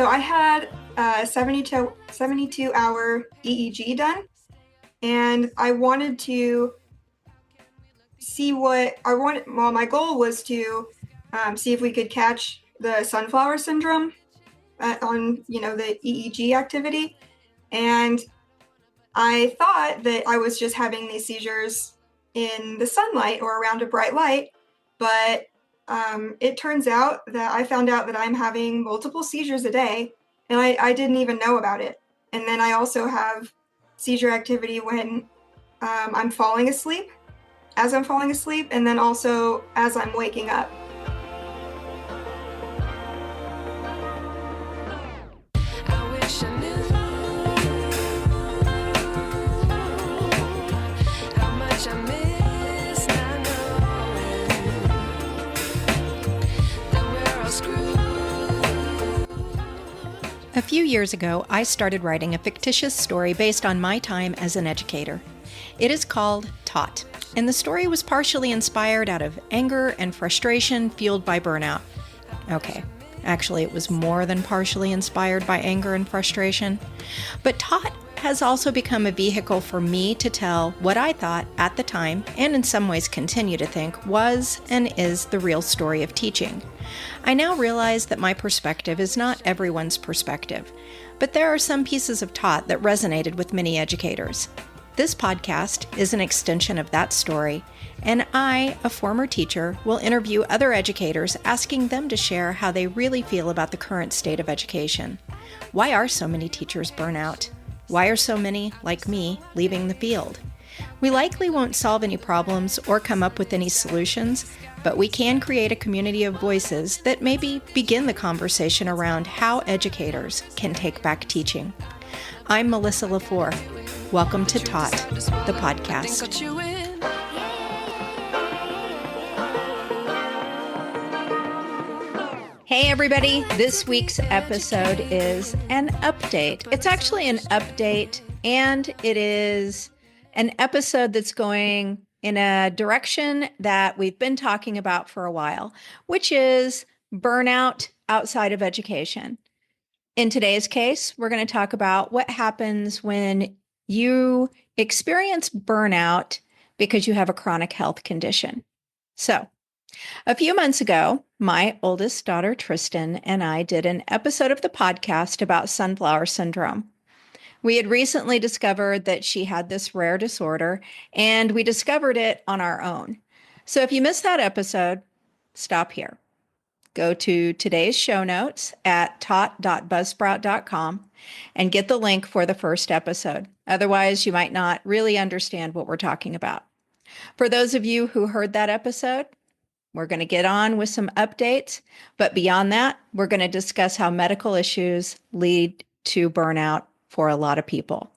So I had a 72-hour EEG done, and I wanted to see what I wanted. Well, my goal was to see if we could catch the sunflower syndrome on, the EEG activity. And I thought that I was just having these seizures in the sunlight or around a bright light, but it turns out that I found out that I'm having multiple seizures a day, and I didn't even know about it. And then I also have seizure activity when I'm falling asleep, as I'm falling asleep, and then also as I'm waking up. A few years ago, I started writing a fictitious story based on my time as an educator. It is called Taught, and the story was partially inspired out of anger and frustration fueled by burnout. Okay, actually it was more than partially inspired by anger and frustration. But Taught has also become a vehicle for me to tell what I thought at the time, and in some ways continue to think, was and is the real story of teaching. I now realize that my perspective is not everyone's perspective, but there are some pieces of Taught that resonated with many educators. This podcast is an extension of that story, and I, a former teacher, will interview other educators asking them to share how they really feel about the current state of education. Why are so many teachers burn out? Why are so many, like me, leaving the field? We likely won't solve any problems or come up with any solutions, but we can create a community of voices that maybe begin the conversation around how educators can take back teaching. I'm Melissa LaFleur. Welcome to Taught, the podcast. Hey everybody, this week's episode is an update. It's actually an update, and it is an episode that's going in a direction that we've been talking about for a while, which is burnout outside of education. In today's case, we're going to talk about what happens when you experience burnout because you have a chronic health condition. So, a few months ago, my oldest daughter, Tristan, and I did an episode of the podcast about sunflower syndrome. We had recently discovered that she had this rare disorder, and we discovered it on our own. So if you missed that episode, stop here. Go to today's show notes at taught.buzzsprout.com and get the link for the first episode. Otherwise, you might not really understand what we're talking about. For those of you who heard that episode, we're going to get on with some updates, but beyond that, we're going to discuss how medical issues lead to burnout for a lot of people.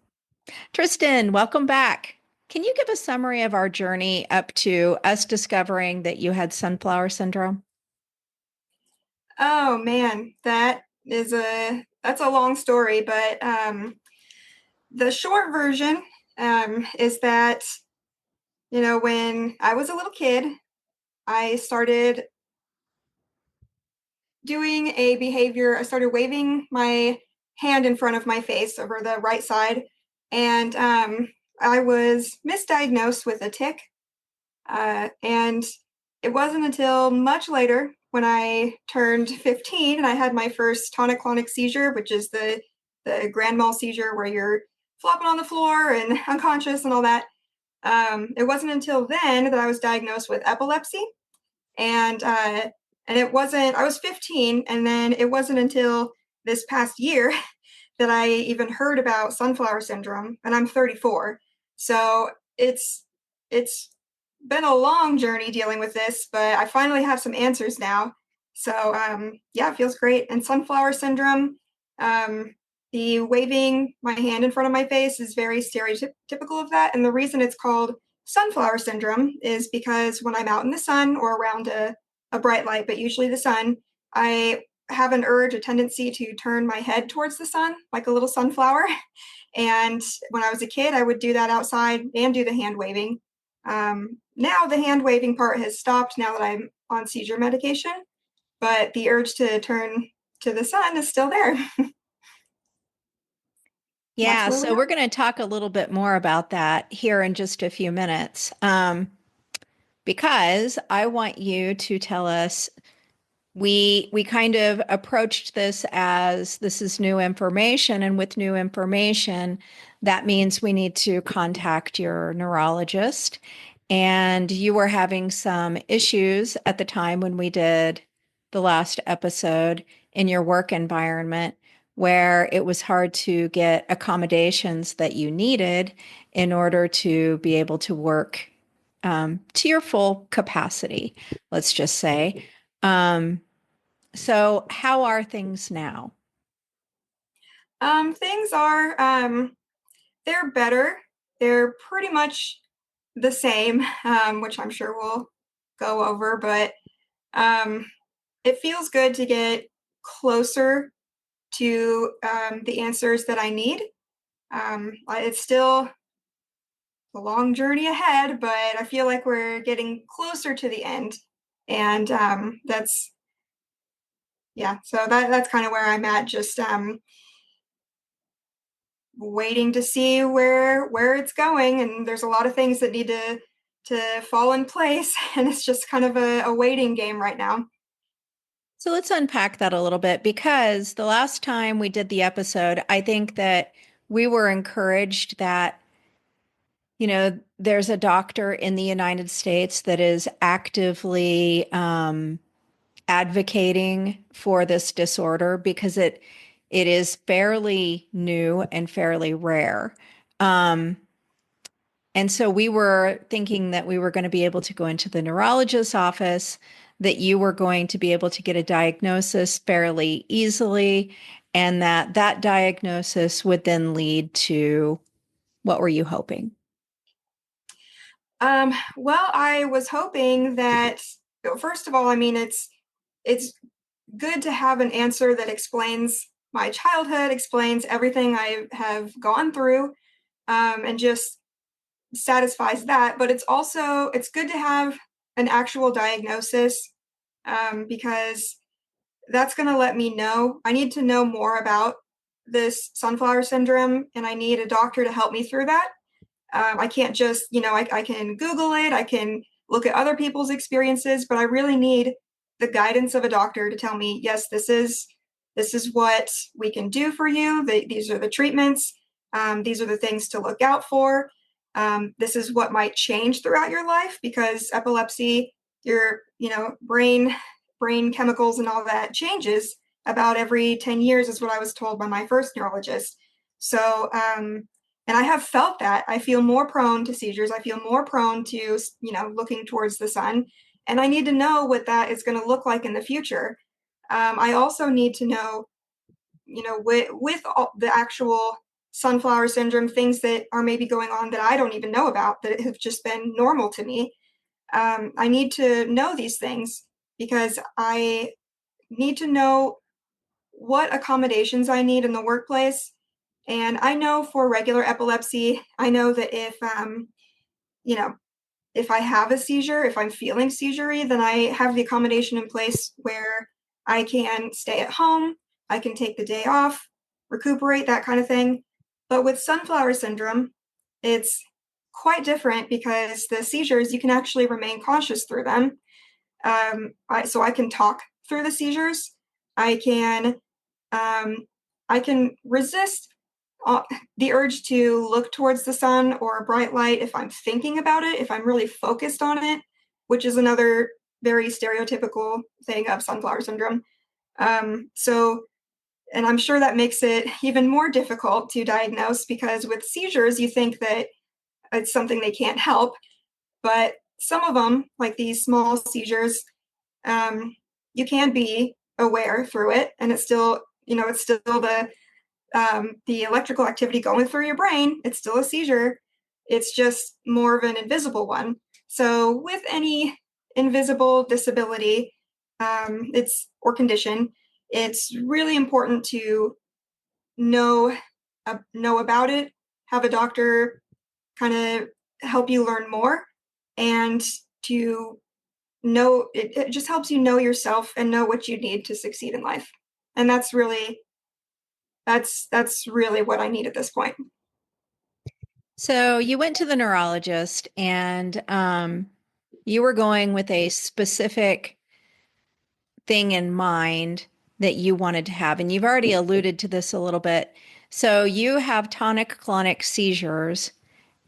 Tristan, welcome back. Can you give a summary of our journey up to us discovering that you had sunflower syndrome? Oh man, that's a long story, but the short version is that, when I was a little kid, I started doing a behavior. I started waving my hand in front of my face over the right side, and I was misdiagnosed with a tic. And it wasn't until much later when I turned 15 and I had my first tonic-clonic seizure, which is the grand mal seizure where you're flopping on the floor and unconscious and all that. It wasn't until then that I was diagnosed with epilepsy. And it wasn't, I was 15, and then it wasn't until this past year that I even heard about sunflower syndrome, and I'm 34. So it's been a long journey dealing with this, but I finally have some answers now. So yeah, it feels great. And sunflower syndrome, the waving my hand in front of my face is very stereotypical of that. And the reason it's called sunflower syndrome is because when I'm out in the sun or around a bright light, but usually the sun, I have an urge, a tendency to turn my head towards the sun like a little sunflower. And when I was a kid, I would do that outside and do the hand waving. Now the hand waving part has stopped now that I'm on seizure medication, but the urge to turn to the sun is still there. That's Yeah, where we so are. we're going to talk a little bit more about that here in just a few minutes, because I want you to tell us. We kind of approached this as this is new information, and with new information, that means we need to contact your neurologist. And you were having some issues at the time when we did the last episode in your work environment where it was hard to get accommodations that you needed in order to be able to work to your full capacity, let's just say. Um, so, how are things now? Things are they're better. They're pretty much the same, which I'm sure we'll go over, but um, it feels good to get closer to the answers that I need. It's still a long journey ahead, but I feel like we're getting closer to the end. And that's, yeah, so that's kind of where I'm at, just waiting to see where it's going. And there's a lot of things that need to fall in place. And it's just kind of a waiting game right now. So, let's unpack that a little bit because the last time we did the episode, I think that we were encouraged that, there's a doctor in the United States that is actively advocating for this disorder because it is fairly new and fairly rare. Um, And so we were thinking that we were going to be able to go into the neurologist's office, that you were going to be able to get a diagnosis fairly easily, and that diagnosis would then lead to what were you hoping? Well, I was hoping that, first of all, I mean, it's good to have an answer that explains my childhood, explains everything I have gone through, and just satisfies that. But it's good to have an actual diagnosis, because that's going to let me know. I need to know more about this sunflower syndrome, and I need a doctor to help me through that. I can't just, I can Google it, I can look at other people's experiences, but I really need the guidance of a doctor to tell me, yes, this is what we can do for you. These are the treatments. These are the things to look out for. This is what might change throughout your life because epilepsy, your, brain chemicals and all that changes about every 10 years is what I was told by my first neurologist. So, and I have felt that. I feel more prone to seizures. I feel more prone to, looking towards the sun. And I need to know what that is going to look like in the future. I also need to know, with all the actual sunflower syndrome, things that are maybe going on that I don't even know about that have just been normal to me. I need to know these things because I need to know what accommodations I need in the workplace. And I know for regular epilepsy, I know that you know, if I have a seizure, if I'm feeling seisurey, then I have the accommodation in place where I can stay at home, I can take the day off, recuperate, that kind of thing. But with sunflower syndrome, it's quite different because the seizures, you can actually remain conscious through them. So I can talk through the seizures. I can um, I can resist uh, the urge to look towards the sun or a bright light if I'm thinking about it, if I'm really focused on it, which is another very stereotypical thing of sunflower syndrome. So, and I'm sure that makes it even more difficult to diagnose because with seizures, you think that it's something they can't help, but some of them, like these small seizures, um, you can be aware through it, and it's still the electrical activity going through your brain. It's still a seizure. It's just more of an invisible one. So with any invisible disability, it's or condition, it's really important to know know about it, have a doctor kind of help you learn more, and to know it just helps you know yourself and know what you need to succeed in life. And that's really what I need at this point. So you went to the neurologist and you were going with a specific thing in mind that you wanted to have. And you've already alluded to this a little bit. So you have tonic-clonic seizures.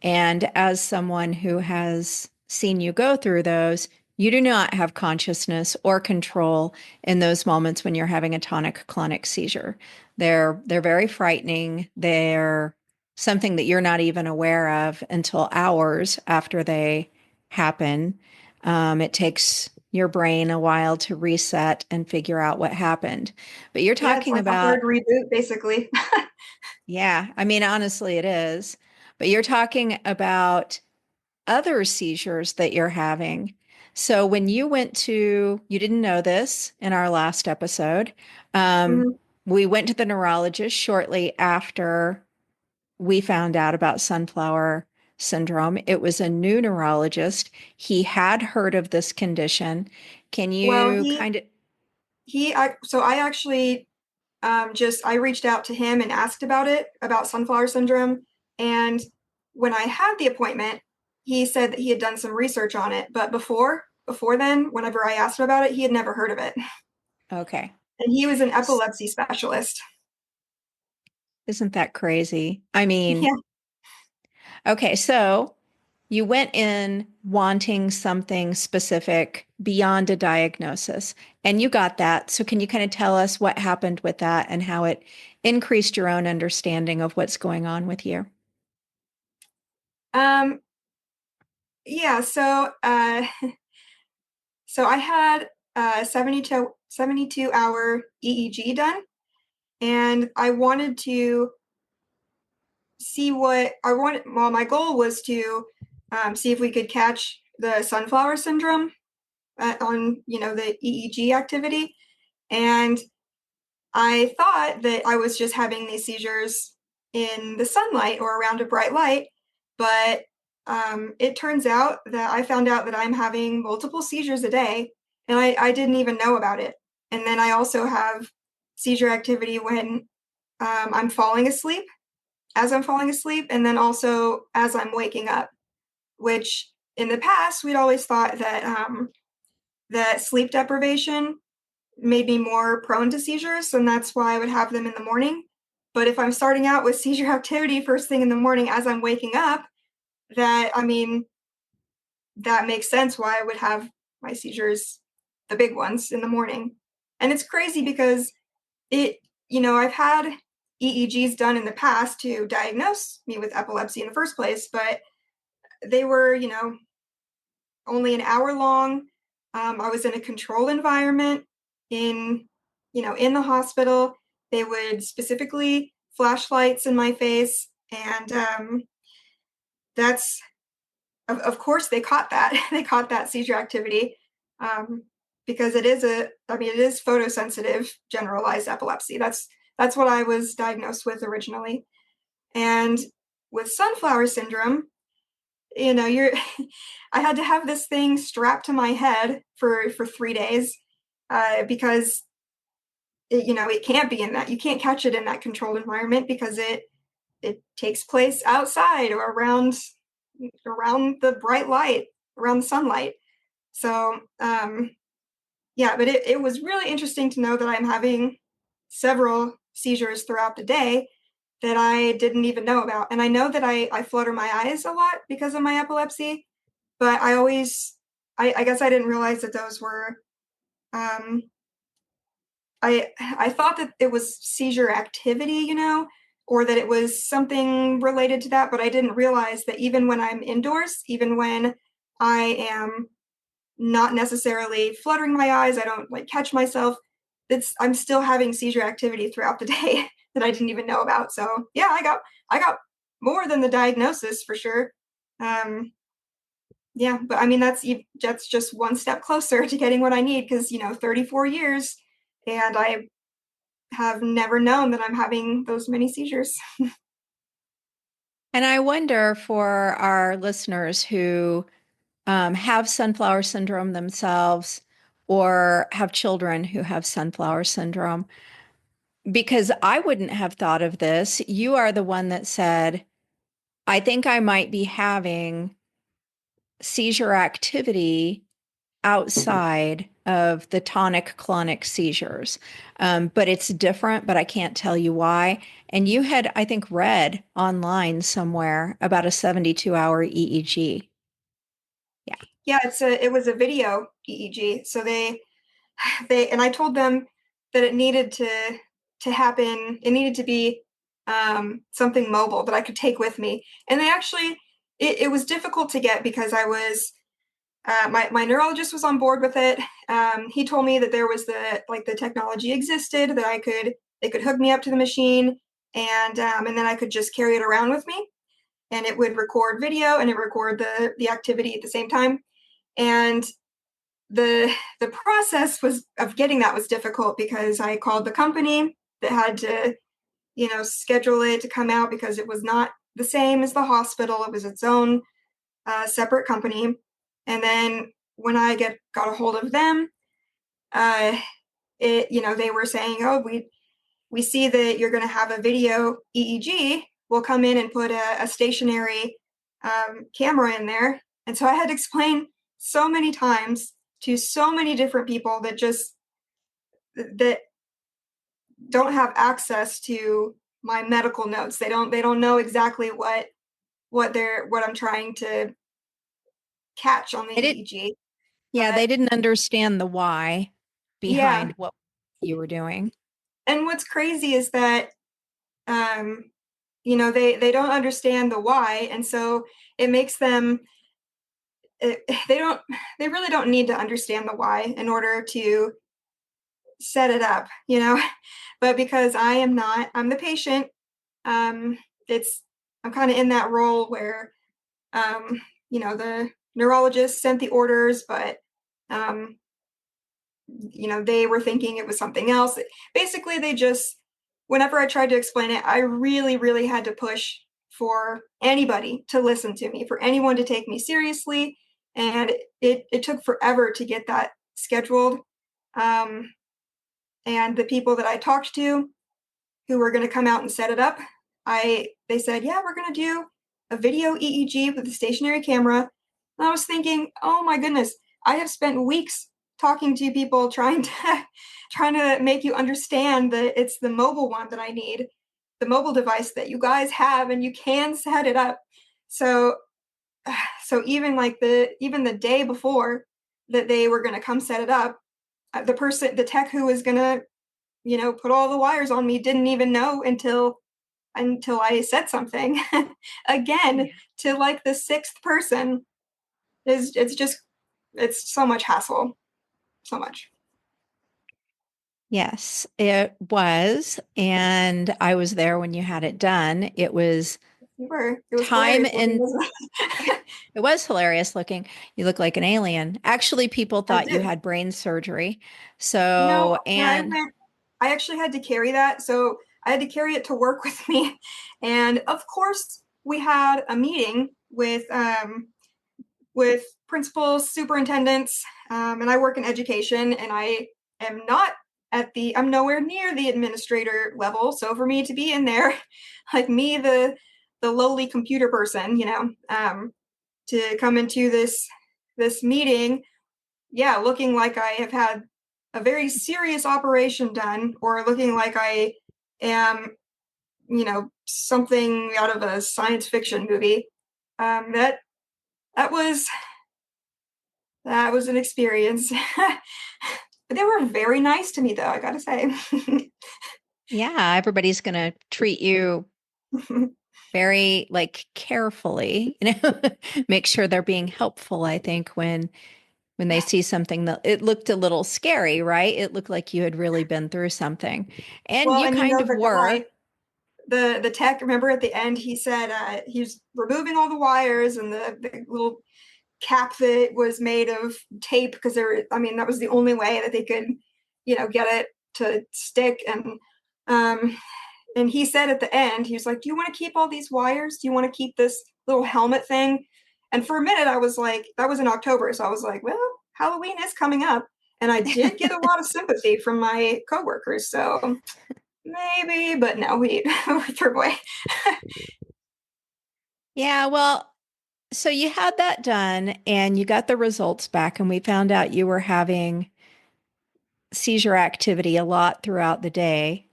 And as someone who has seen you go through those, you do not have consciousness or control in those moments when you're having a tonic-clonic seizure. They're very frightening. They're something that you're not even aware of until hours after they happen. It takes your brain a while to reset and figure out what happened. But you're Yeah, it's talking like a about, hard reboot, basically. yeah, I mean, honestly, it is. But you're talking about other seizures that you're having. So when you went to, you didn't know this in our last episode. Um, Mhm. we went to the neurologist shortly after we found out about sunflower syndrome. It was a new neurologist. He had heard of this condition. Can Well, you kind of, so I actually just I reached out to him and asked about it, about sunflower syndrome. And when I had the appointment, he said that he had done some research on it. But before then, whenever I asked him about it, he had never heard of it. okay. And he was an epilepsy specialist. Isn't that crazy? I mean, Yeah. okay, so you went in wanting something specific beyond a diagnosis, and you got that. So, can you kind of tell us what happened with that and how it increased your own understanding of what's going on with you? Um, yeah, so I had a 72 hour EEG done, and I wanted to see what I wanted. Well, my goal was to see if we could catch the sunflower syndrome on, the EEG activity. And I thought that I was just having these seizures in the sunlight or around a bright light, but it turns out that I found out that I'm having multiple seizures a day, and I didn't even know about it. And then I also have seizure activity when I'm falling asleep, as I'm falling asleep, and then also as I'm waking up, which in the past we'd always thought that sleep deprivation made me more prone to seizures, and that's why I would have them in the morning. But if I'm starting out with seizure activity first thing in the morning as I'm waking up, that I mean, that makes sense why I would have my seizures, the big ones, in the morning. And it's crazy because I've had EEGs done in the past to diagnose me with epilepsy in the first place, but they were, only an hour long. I was in a controlled environment in, in the hospital. They would specifically flash lights in my face, and that's of course they caught that. They caught that seizure activity um, because it is photosensitive generalized epilepsy. That's what I was diagnosed with originally, and with sunflower syndrome, you're I had to have this thing strapped to my head for 3 days because it can't be in that, you can't catch it in that controlled environment because it takes place outside or around the bright light, around the sunlight. So yeah, but it was really interesting to know that I'm having several seizures throughout the day that I didn't even know about. And I know that I flutter my eyes a lot because of my epilepsy, but I guess I didn't realize that those were, um, I thought that it was seizure activity, or that it was something related to that, but I didn't realize that even when I'm indoors, even when I am not necessarily fluttering my eyes, I don't like catch myself, I'm still having seizure activity throughout the day that I didn't even know about. So yeah, I got more than the diagnosis for sure. Um, yeah, but I mean that's just one step closer to getting what I need because 34 years, and I have never known that I'm having those many seizures. And I wonder for our listeners who have sunflower syndrome themselves or have children who have sunflower syndrome, because I wouldn't have thought of this. You are the one that said, I think I might be having seizure activity outside of the tonic-clonic seizures. But it's different, but I can't tell you why. And you had, I think, read online somewhere about a 72-hour EEG. Yeah. Yeah, it was a video EEG. So they and I told them that it needed to happen. It needed to be something mobile that I could take with me. And they actually, it was difficult to get because I was my neurologist was on board with it. He told me that there was the technology existed that they could hook me up to the machine, and then I could just carry it around with me, and it would record video and it record the activity at the same time. And the process was of getting that was difficult because I called the company that had to schedule it to come out because it was not the same as the hospital. It was its own separate company. And then when I got a hold of them, uh, they were saying, oh, we see that you're going to have a video EEG. We'll come in and put a stationary camera in there. And so I had to explain so many times to so many different people that don't have access to my medical notes. They don't know exactly what I'm trying to catch on the They did, EEG. yeah, But they didn't understand the why yeah, behind what you were doing. and what's crazy is that um, they don't understand the why, and so it makes them it, they don't they really don't need to understand the why in order to set it up, but because I'm the patient. um, it's I'm kind of in that role where the neurologist sent the orders, but um, they were thinking it was something else. Basically, whenever I tried to explain it, I really, really had to push for anybody to listen to me, for anyone to take me seriously. And it took forever to get that scheduled. Um, and the people that I talked to who were going to come out and set it up, they said, yeah, we're going to do a video EEG with a stationary camera. And I was thinking, oh my goodness, I have spent weeks talking to people trying to trying to make you understand that it's the mobile one that I need, the mobile device that you guys have, and you can set it up. So even the day before that they were going to come set it up, the tech who was going to put all the wires on me didn't even know until I said something again Yeah. to like the sixth person. It's so much hassle, so much. Yes, it was. And I was there when you had it done. It was It was time hilarious looking, and wasn't it? it was hilarious looking. You look like an alien. Actually, people I thought you did. had brain surgery. No, So, when I and went, I actually had to carry that. So I had to carry it to work with me. And of course, we had a meeting with principals, superintendents, and I work in education, and am not I'm nowhere near the administrator level. So for me to be in there, like me, the lowly computer person, to come into this meeting, yeah, looking like I have had a very serious operation done, or looking like I am, something out of a science fiction movie. That that was that was an experience. But they were very nice to me, though, I gotta say. yeah, everybody's going to treat you very like carefully, make sure they're being helpful, I think, when they see something that it looked a little scary, right? It looked like you had really been through something. And Well, you and kind of the were. guy, the tech, remember at the end, he said he was removing all the wires and the little cap that was made of tape because that was the only way that they could, get it to stick. And he said at the end, he was like, do you want to keep all these wires? Do you want to keep this little helmet thing? And for a minute, I was like, that was in October. So I was like, well, Halloween is coming up. And I did get a lot of sympathy from my coworkers. So maybe, but no, we, we threw away. Yeah, well, so you had that done and you got the results back, and we found out you were having seizure activity a lot throughout the day.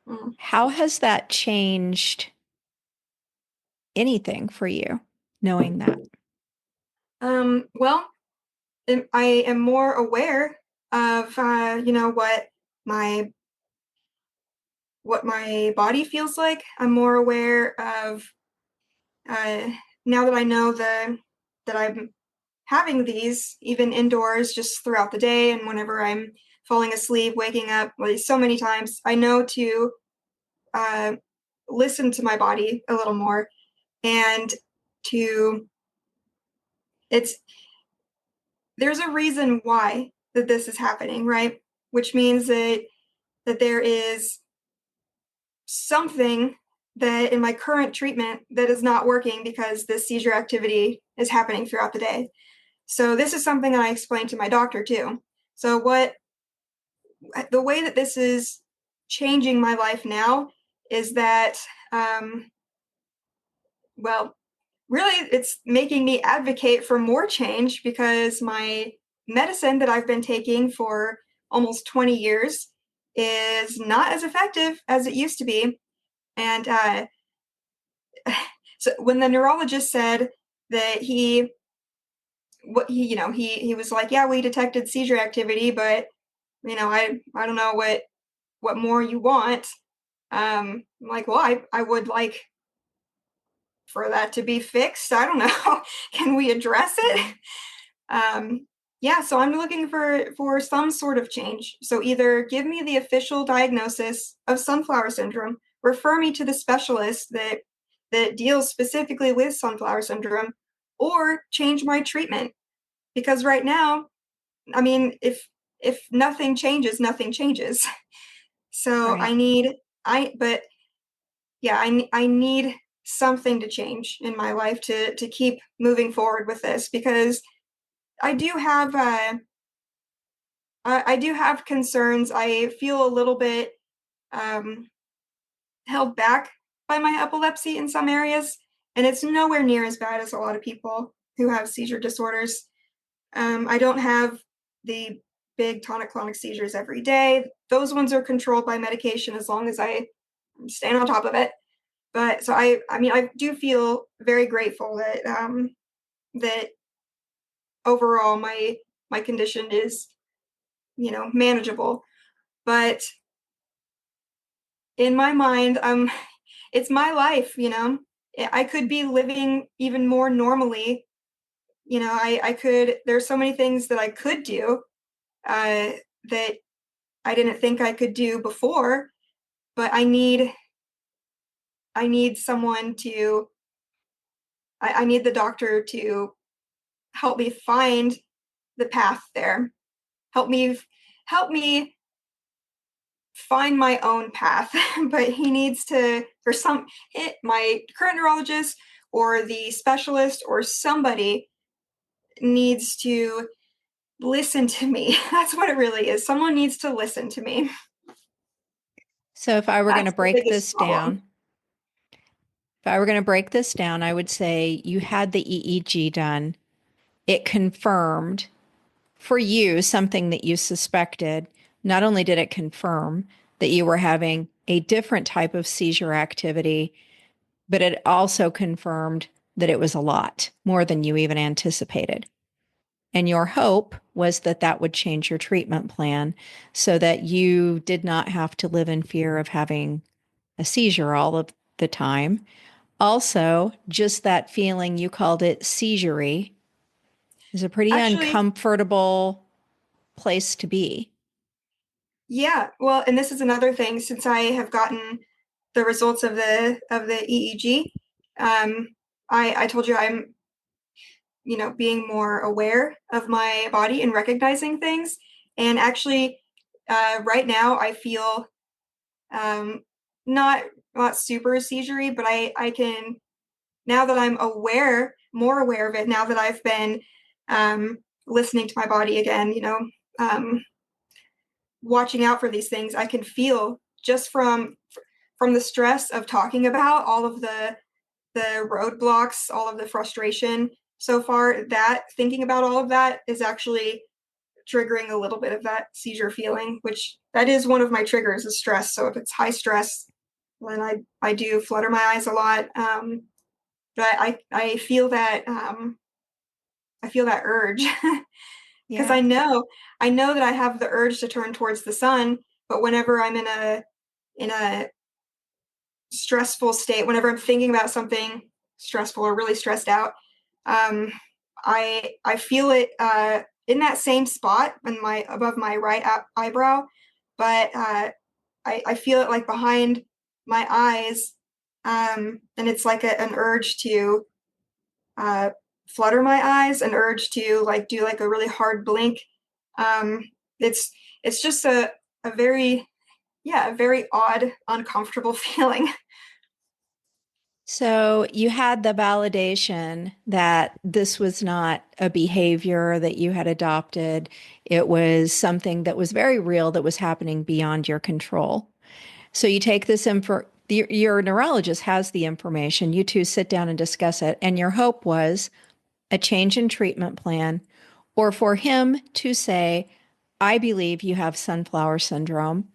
Mm. How has that changed anything for you, knowing that? Well, I am more aware of, my what my body feels like. I'm more aware of, uh, now that I know that I'm having these even indoors just throughout the day and whenever I'm falling asleep, waking up, like, so many times, I know to uh, listen to my body a little more and to it's there's a reason why that this is happening, right? Which means that there is something that in my current treatment that is not working because this seizure activity is happening throughout the day. So this is something that I explained to my doctor too. So what the way that this is changing my life now is that um, well, really it's making me advocate for more change because my medicine that I've been taking for almost 20 years is not as effective as it used to be. And so when the neurologist said that he was like, yeah, we detected seizure activity, but I don't know what more you want. I'm like, well, I would like for that to be fixed. I don't know. Can we address it? Yeah, so I'm looking for some sort of change. So either give me the official diagnosis of sunflower syndrome, refer me to the specialist that deals specifically with sunflower syndrome, or change my treatment. Because right now, I mean, if nothing changes, nothing changes. So Right. but yeah, I need something to change in my life to keep moving forward with this because I do have I do have concerns. I feel a little bit um, held back by my epilepsy in some areas, and it's nowhere near as bad as a lot of people who have seizure disorders. I don't have the big tonic-clonic seizures every day. Those ones are controlled by medication as long as I stay on top of it. But so I mean, I do feel very grateful that overall my condition is manageable. But in my mind, it's my life. I could be living even more normally. I could. There's so many things that I could do that I didn't think I could do before. But I need someone to. I need the doctor to help me find the path there. Help me help me find my own path. But he needs to for some my current neurologist or the specialist or somebody needs to listen to me. That's what it really is. Someone needs to listen to me. So if I were going to That's the break biggest this problem. down, if I were going to break this down, I would say you had the EEG done. It confirmed for you something that you suspected. Not only did it confirm that you were having a different type of seizure activity, but it also confirmed that it was a lot more than you even anticipated. And your hope was that that would change your treatment plan so that you did not have to live in fear of having a seizure all of the time. Also, just that feeling, you called it seizure, is a pretty Actually, uncomfortable place to be. yeah. Well, and this is another thing since I have gotten the results of the EEG. Um, I told you I'm being more aware of my body and recognizing things. And actually, right now I feel um, not not super seizure-y, but I can now that I'm more aware of it. Now that I've been um, listening to my body again, um, watching out for these things, I can feel just from the stress of talking about all of the roadblocks, all of the frustration so far, that thinking about all of that is actually triggering a little bit of that seizure feeling, which that is one of my triggers is stress. So if it's high stress, then I do flutter my eyes a lot. But I feel that urge because Yeah. I know that I have the urge to turn towards the sun, but whenever I'm in a stressful state, whenever I'm thinking about something stressful or really stressed out, I feel it in that same spot in my above my right eyebrow, but I feel it like behind my eyes, and it's like an urge to flutter my eyes, an urge to like do like a really hard blink. Um, it's just a very a very odd, uncomfortable feeling. So you had the validation that this was not a behavior that you had adopted. It was something that was very real that was happening beyond your control. So you take this info, your neurologist has the information. You two sit down and discuss it. And your hope was a change in treatment plan, or for him to say, I believe you have sunflower syndrome.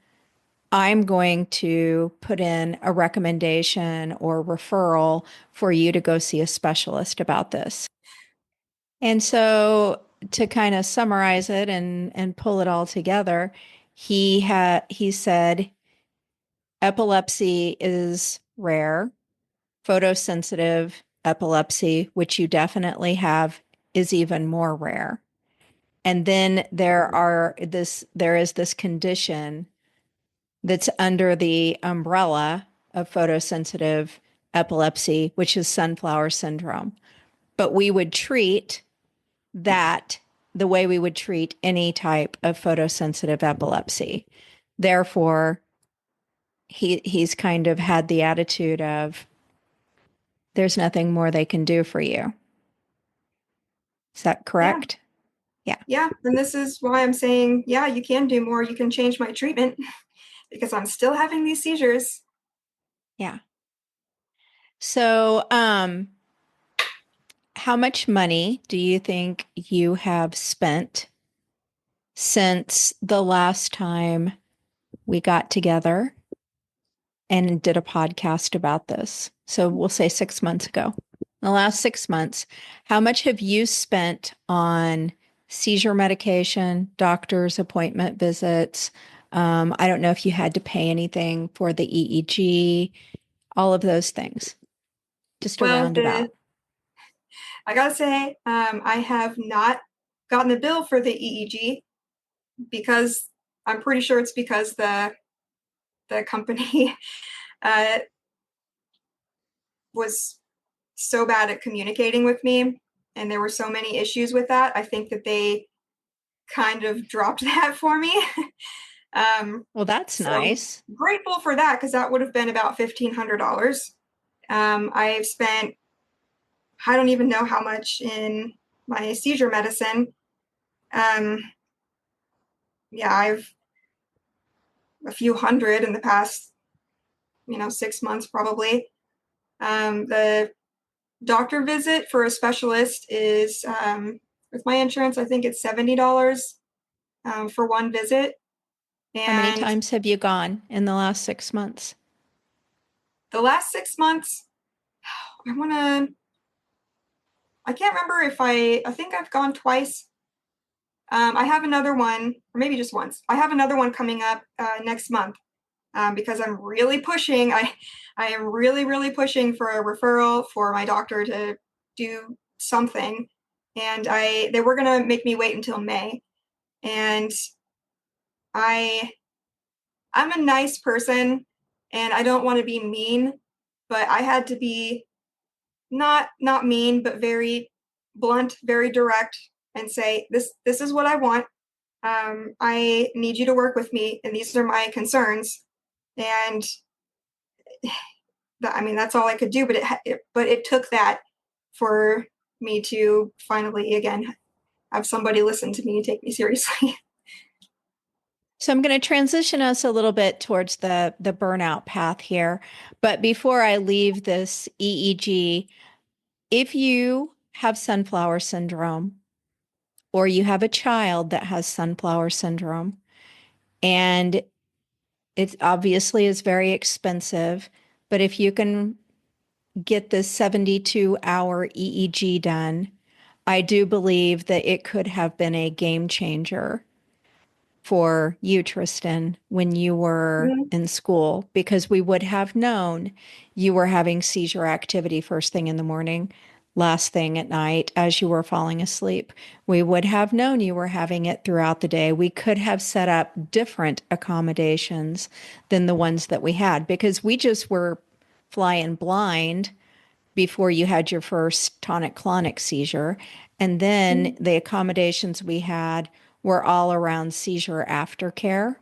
I'm going to put in a recommendation or referral for you to go see a specialist about this. And so to kind of summarize it and pull it all together, he said epilepsy is rare. Photosensitive epilepsy, which you definitely have, is even more rare. And then there is this condition that's under the umbrella of photosensitive epilepsy, which is sunflower syndrome. But we would treat that the way we would treat any type of photosensitive epilepsy. Therefore, he's kind of had the attitude of there's nothing more they can do for you. Is that Yeah. correct? Yeah. Yeah. And this is why I'm saying, yeah, you can do more. You can change my treatment because I'm still having these seizures. Yeah. So, how much money do you think you have spent since the last time we got together and did a podcast about this? So we'll say 6 months ago. In the last 6 months, how much have you spent on seizure medication, doctor's appointment visits? I don't know if you had to pay anything for the EEG, all of those things. Just a Well, roundabout. I gotta say, I have not gotten the bill for the EEG because I'm pretty sure it's because the company uh, was so bad at communicating with me, and there were so many issues with that. I think that they kind of dropped that for me. Well, that's So nice. grateful for that because that would have been about $1,500. I've spent I don't even know how much in my seizure medicine. Um, yeah, I've a few hundred in the past, 6 months probably. The doctor visit for a specialist is with my insurance. I think it's $70 for one visit, How many and times have you gone in the last 6 months? the last 6 months, I want to. I can't remember if I think I've gone twice. I have another one, or maybe just once. I have another one coming up next month because I'm really pushing. I am really, really pushing for a referral for my doctor to do something. And they were going to make me wait until May. And I, I'm a nice person and I don't want to be mean, but I had to be not mean, but very blunt, very direct and say, this is what I want. I need you to work with me, and these are my concerns. And I mean, that's all I could do. But it took that for me to finally again have somebody listen to me and take me seriously. So I'm going to transition us a little bit towards the burnout path here. But before I leave this EEG, if you have sunflower syndrome or you have a child that has sunflower syndrome, and it obviously is very expensive, but if you can get this 72-hour EEG done, I do believe that it could have been a game changer for you, Tristan, when you were Mhm. in school, because we would have known you were having seizure activity first thing in the morning, last thing at night as you were falling asleep. We would have known you were having it throughout the day. We could have set up different accommodations than the ones that we had because we just were flying blind before you had your first tonic-clonic seizure. And then Mhm. the accommodations we had were all around seizure aftercare.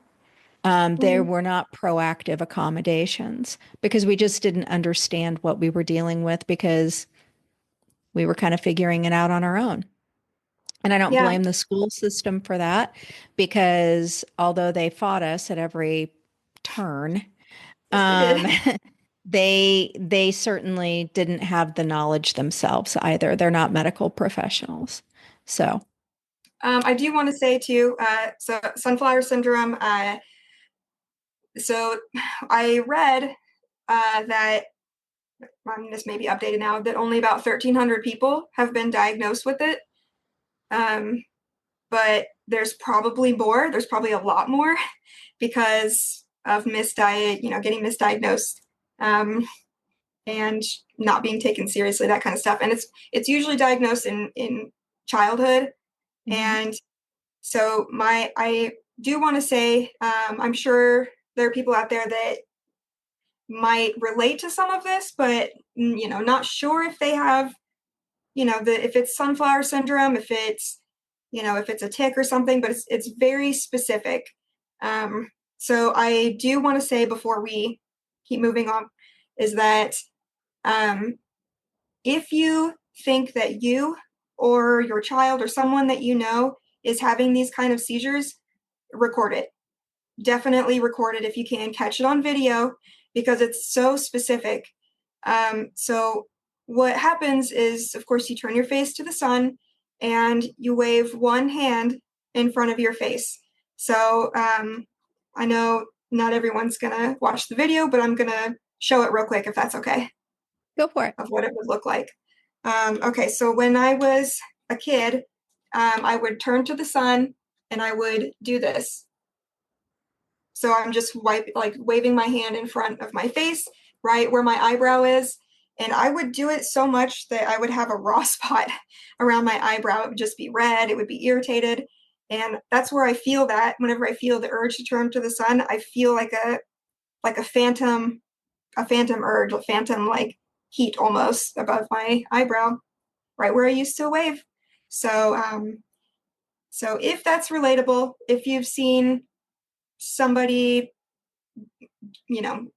They Mhm. were not proactive accommodations because we just didn't understand what we were dealing with because we were kind of figuring it out on our own. And I don't Yeah, blame the school system for that because although they fought us at every turn, yes, they did. um, they certainly didn't have the knowledge themselves either. They're not medical professionals. So, I do want to say too, so sunflower syndrome. So I read that, this may be updated now, that only about 1,300 people have been diagnosed with it. Um, but there's probably more. There's probably a lot more because of getting misdiagnosed, um, and not being taken seriously, that kind of stuff. And it's usually diagnosed in childhood. mhm. And so I do want to say, I'm sure there are people out there that might relate to some of this, but not sure if they have, if it's sunflower syndrome, if it's a tick or something, but it's very specific. So I do want to say before we keep moving on, is that um, if you think that you or your child or someone that you know is having these kind of seizures, record it. Definitely record it if you can. Catch it on video because it's so specific. So what happens is, of course, you turn your face to the sun and you wave one hand in front of your face. So I know not everyone's gonna watch the video, but I'm gonna show it real quick if that's okay, Go for it. of what it would look like. Okay, so when I was a kid, I would turn to the sun and I would do this. So I'm just waving my hand in front of my face, right where my eyebrow is. And I would do it so much that I would have a raw spot around my eyebrow. It would just be red, it would be irritated. And that's where I feel that whenever I feel the urge to turn to the sun, I feel like a phantom urge, a phantom like heat almost above my eyebrow, right where I used to wave. So so if that's relatable, if you've seen somebody, you know,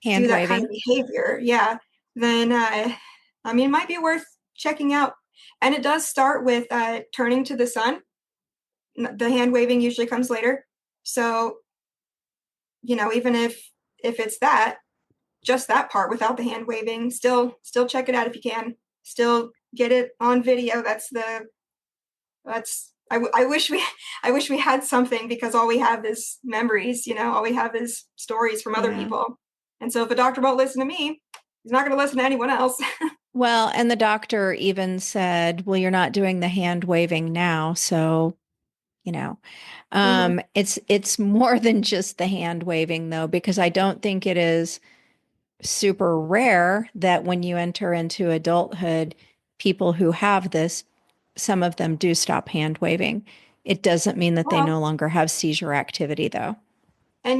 Hand do that kind of waving. behavior, yeah, then I mean, it might be worth checking out. And it does start with turning to the sun. The hand waving usually comes later. So, even if it's that, just that part without the hand waving, still check it out if you can. Still get it on video. I wish we I wish we had something because all we have is memories, all we have is stories from other Yeah. people. And so if a doctor won't listen to me, he's not going to listen to anyone else. Well, and the doctor even said, well, you're not doing the hand waving now. So, you know, Hmm. it's more than just the hand waving though, because I don't think it is super rare that when you enter into adulthood, people who have this, some of them do stop hand waving. It doesn't mean that they Well, no longer have seizure activity, though. and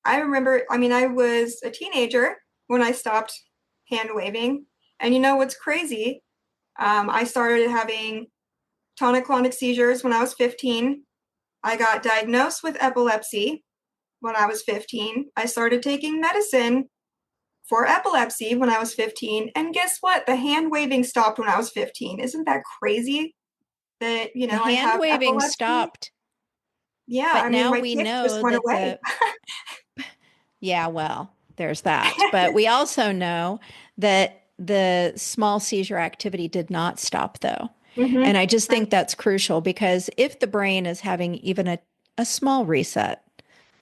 I remember, I mean, I was a teenager when I stopped hand waving. And what's crazy? I started having tonic-clonic seizures when I was 15. I got diagnosed with epilepsy when I was 15. I started taking medicine for epilepsy when I was 15. And guess what? The hand waving stopped when I was 15. Isn't that crazy that, The I hand have waving epilepsy? stopped. Yeah, But I mean, now my we tick just know went that away. yeah, well, there's that. But we also know that the small seizure activity did not stop, though. Hmm. And I just think that's crucial because if the brain is having even a small reset,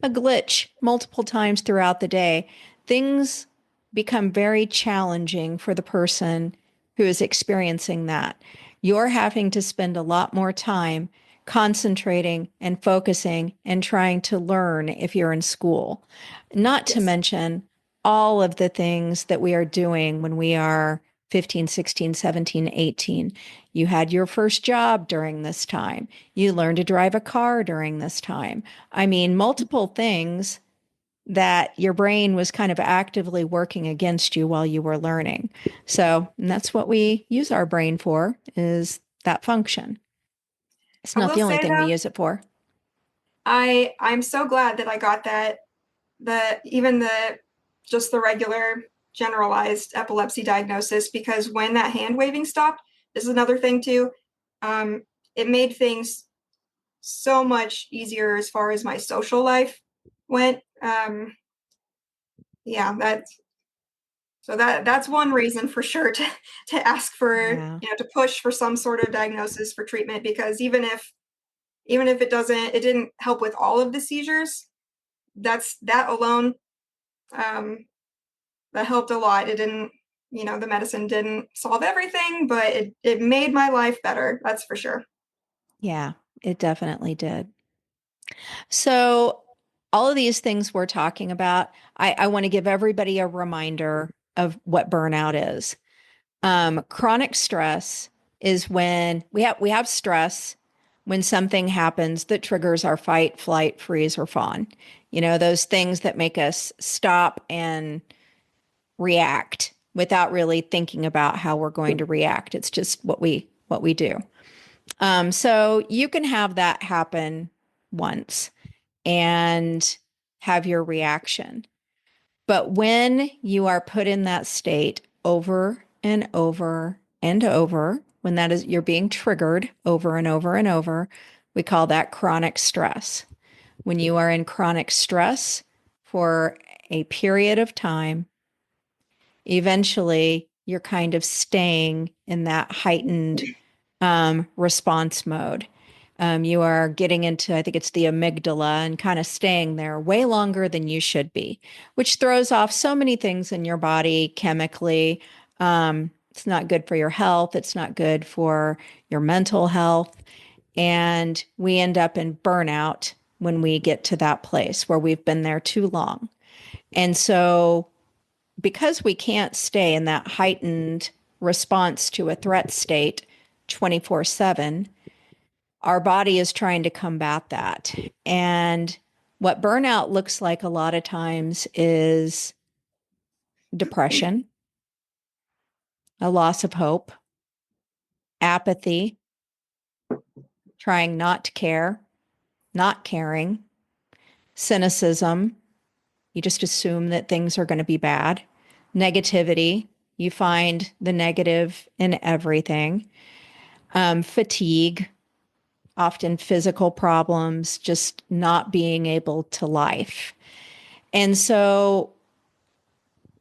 a glitch multiple times throughout the day, things become very challenging for the person who is experiencing that. You're having to spend a lot more time concentrating and focusing and trying to learn if you're in school. Not to Yes. mention all of the things that we are doing when we are 15, 16, 17, 18. You had your first job during this time. You learned to drive a car during this time. I mean, multiple things that your brain was kind of actively working against you while you were learning. So, and that's what we use our brain for is that function. It's I not will the only say thing we though, use it for. I'm so glad that I got that, the even the just the regular generalized epilepsy diagnosis, because when that hand waving stopped, this is another thing too. Um, it made things so much easier as far as my social life went. Yeah, that's one reason for sure to ask for, Yeah. to push for some sort of diagnosis for treatment, because even if it didn't help with all of the seizures, that alone, um, that helped a lot. It didn't, the medicine didn't solve everything, but it made my life better. That's for sure. Yeah, it definitely did. So, all of these things we're talking about, I want to give everybody a reminder of what burnout is. Chronic stress is when we have stress when something happens that triggers our fight, flight, freeze, or fawn. You know, those things that make us stop and react without really thinking about how we're going to react. It's just what we do. So you can have that happen once and have your reaction. But when you are put in that state over and over and over, when that is, you're being triggered over and over and over, we call that chronic stress. When you are in chronic stress for a period of time, eventually you're kind of staying in that heightened response mode. You are getting into, I think it's the amygdala, and kind of staying there way longer than you should be, which throws off so many things in your body chemically. It's not good for your health. It's not good for your mental health. And we end up in burnout when we get to that place where we've been there too long. And so, because we can't stay in that heightened response to a threat state 24/7, our body is trying to combat that. And what burnout looks like a lot of times is depression, a loss of hope, apathy, trying not to care, not caring, cynicism. You just assume that things are going to be bad, negativity. You find the negative in everything, fatigue, often physical problems, just not being able to life. And so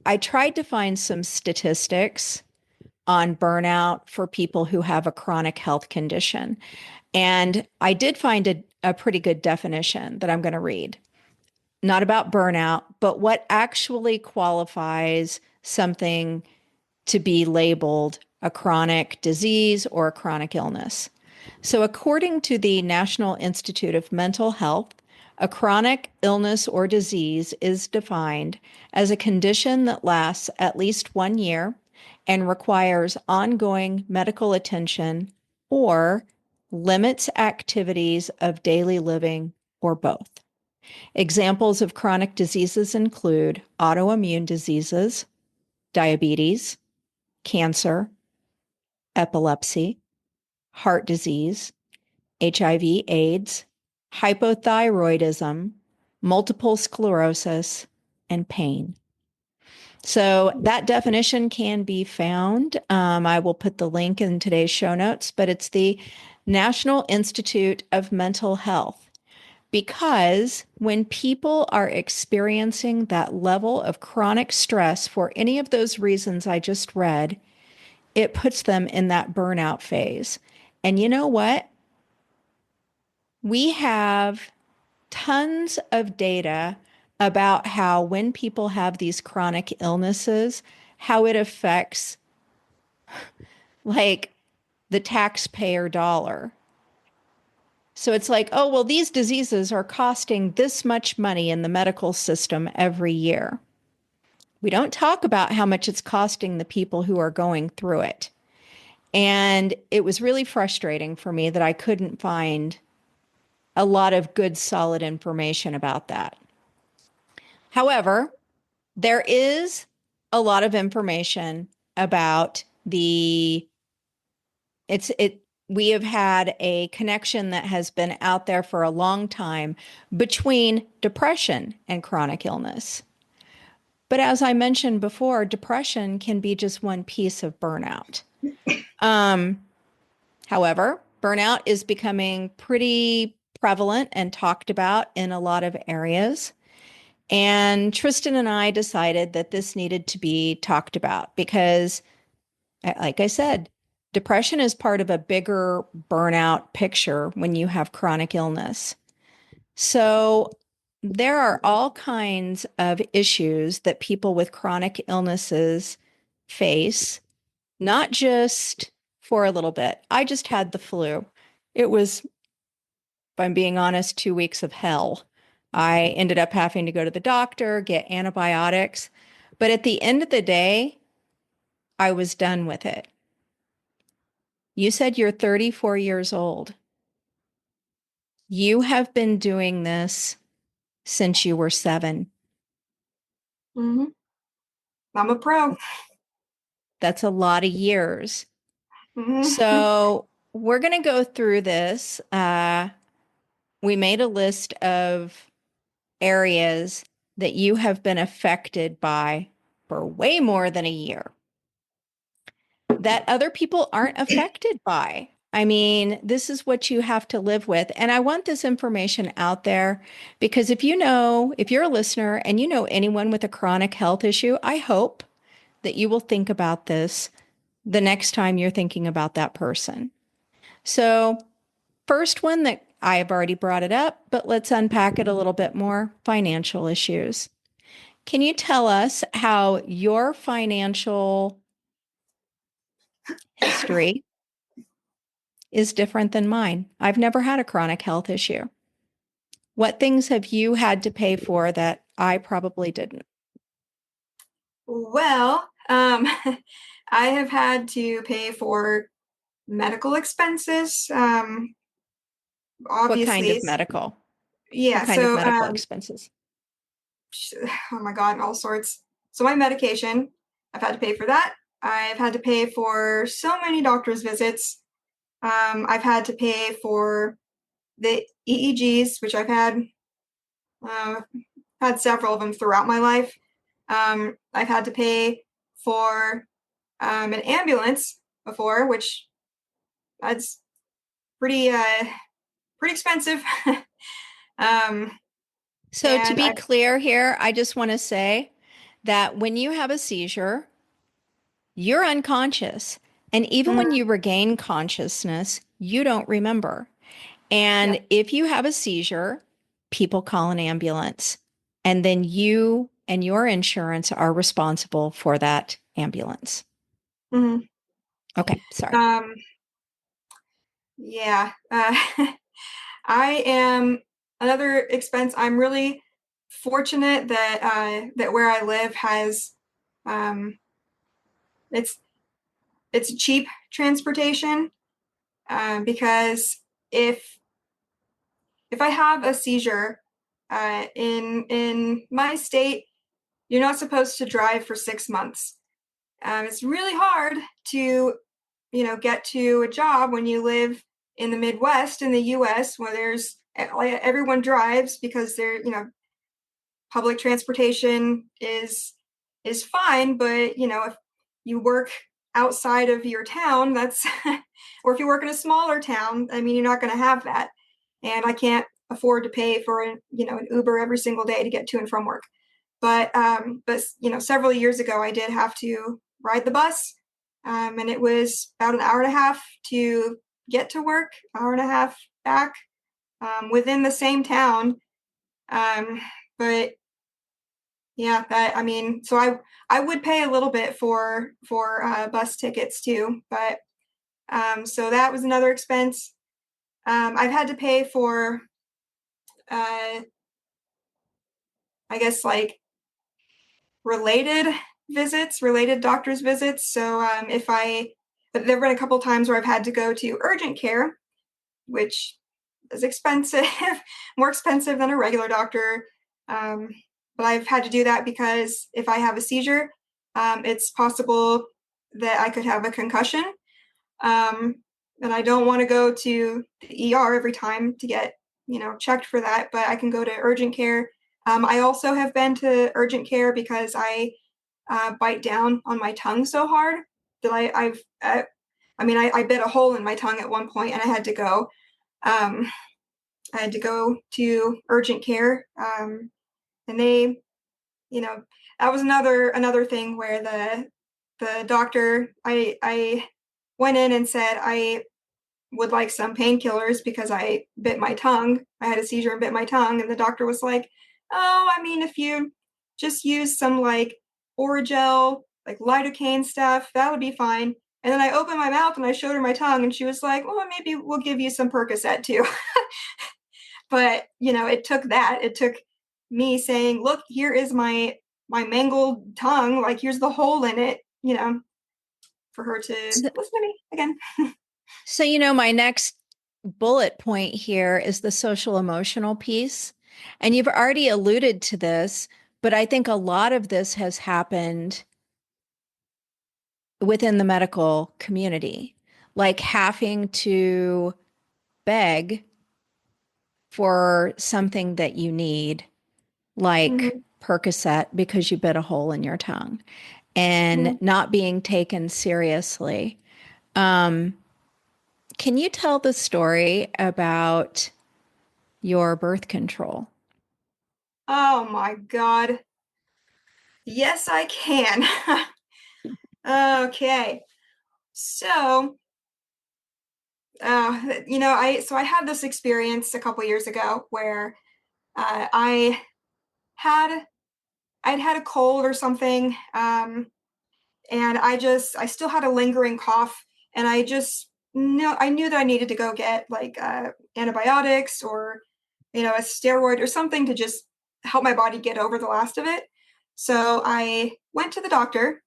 I tried to find some statistics on burnout for people who have a chronic health condition. And I did find a pretty good definition that I'm going to read. Not about burnout, but what actually qualifies something to be labeled a chronic disease or a chronic illness. So, according to the National Institute of Mental Health, a chronic illness or disease is defined as a condition that lasts at least 1 year and requires ongoing medical attention or limits activities of daily living or both. Examples of chronic diseases include autoimmune diseases, diabetes, cancer, epilepsy, heart disease, HIV/AIDS, hypothyroidism, multiple sclerosis, and pain. So that definition can be found. I will put the link in today's show notes, but it's the National Institute of Mental Health. Because when people are experiencing that level of chronic stress for any of those reasons I just read, it puts them in that burnout phase. And you know what? We have tons of data about how when people have these chronic illnesses, how it affects like the taxpayer dollar. So it's like, oh, well, these diseases are costing this much money in the medical system every year. We don't talk about how much it's costing the people who are going through it. And it was really frustrating for me that I couldn't find a lot of good, solid information about that. However, there is a lot of information about the it's it we have had a connection that has been out there for a long time between depression and chronic illness. But as I mentioned before, depression can be just one piece of burnout. Um, However, burnout is becoming pretty prevalent and talked about in a lot of areas. And Tristan and I decided that this needed to be talked about because, like I said, depression is part of a bigger burnout picture when you have chronic illness. So there are all kinds of issues that people with chronic illnesses face, not just for a little bit. I just had the flu. It was, if I'm being honest, 2 weeks of hell. I ended up having to go to the doctor, get antibiotics. But at the end of the day, I was done with it. You said you're 34 years old. You have been doing this since you were 7. Mm-hmm. I'm a pro. That's a lot of years. Mm-hmm. So we're going to go through this. We made a list of areas that you have been affected by for way more than a year that other people aren't affected by. I mean, this is what you have to live with. And I want this information out there because if you're a listener and you know anyone with a chronic health issue, I hope that you will think about this the next time you're thinking about that person. So, first one that I have already brought it up, but let's unpack it a little bit more, financial issues. Can you tell us how your financial history is different than mine? I've never had a chronic health issue. What things have you had to pay for that I probably didn't? Well, I have had to pay for medical expenses. What kind Obviously, of medical? What yeah. kind of So, medical expenses? oh my God, all sorts. So my medication, I've had to pay for that. I've had to pay for so many doctor's visits. I've had to pay for the EEGs, which uh, had several of them throughout my life. I've had to pay for an ambulance before, which that's pretty pretty expensive. um, So, to and be I clear here, I just want to say that when you have a seizure, you're unconscious. And even when mhm, you regain consciousness, you don't remember. yeah. And if you have a seizure, people call an ambulance. And then you and your insurance are responsible for that ambulance. Mhm. Okay, sorry. Um, yeah. I am another expense. I'm really fortunate that that where I live has um, it's it's cheap transportation because if I have a seizure in my state, you're not supposed to drive for 6 months. It's really hard to get to a job when you live in the Midwest in the U.S. where there's everyone drives because public transportation is fine, but if you work outside of your town, that's or if you work in a smaller town, I mean, you're not going to have that. And I can't afford to pay for an Uber every single day to get to and from work. But several years ago, I did have to ride the bus, and it was about an hour and a half to get to work, hour and a half back, within the same town. But yeah, so I would pay a little bit for bus tickets too, but so that was another expense. I've had to pay for, I guess, like related related doctor's visits. So there have been a couple times where I've had to go to urgent care, which is expensive, more expensive than a regular doctor. But I've had to do that because if I have a seizure, it's possible that I could have a concussion. And I don't want to go to the ER every time to get, checked for that, but I can go to urgent care. I also have been to urgent care because I bite down on my tongue so hard that I bit a hole in my tongue at one point and I had to go. I had to go to urgent care, and they, that was another thing where the doctor, I went in and said I would like some painkillers because I bit my tongue. I had a seizure and bit my tongue, and the doctor was like, "Oh, if you just use some like Oragel, like lidocaine stuff, that would be fine." And then I opened my mouth and I showed her my tongue, and she was like, "Well, maybe we'll give you some Percocet too." But it took that. It took me saying, "Look, here is my mangled tongue. Like here's the hole in it." For her to listen to me again. So, my next bullet point here is the social emotional piece. And you've already alluded to this, but I think a lot of this has happened within the medical community, like having to beg for something that you need, like Mm-hmm. Percocet, because you bit a hole in your tongue, and Mm-hmm. not being taken seriously. Um, can you tell the story about your birth control? Oh my God. Yes, I can. Okay. So, I had this experience a couple years ago where I had I'd had a cold or something, and I still had a lingering cough, and I knew that I needed to go get like antibiotics or a steroid or something to just help my body get over the last of it. So I went to the doctor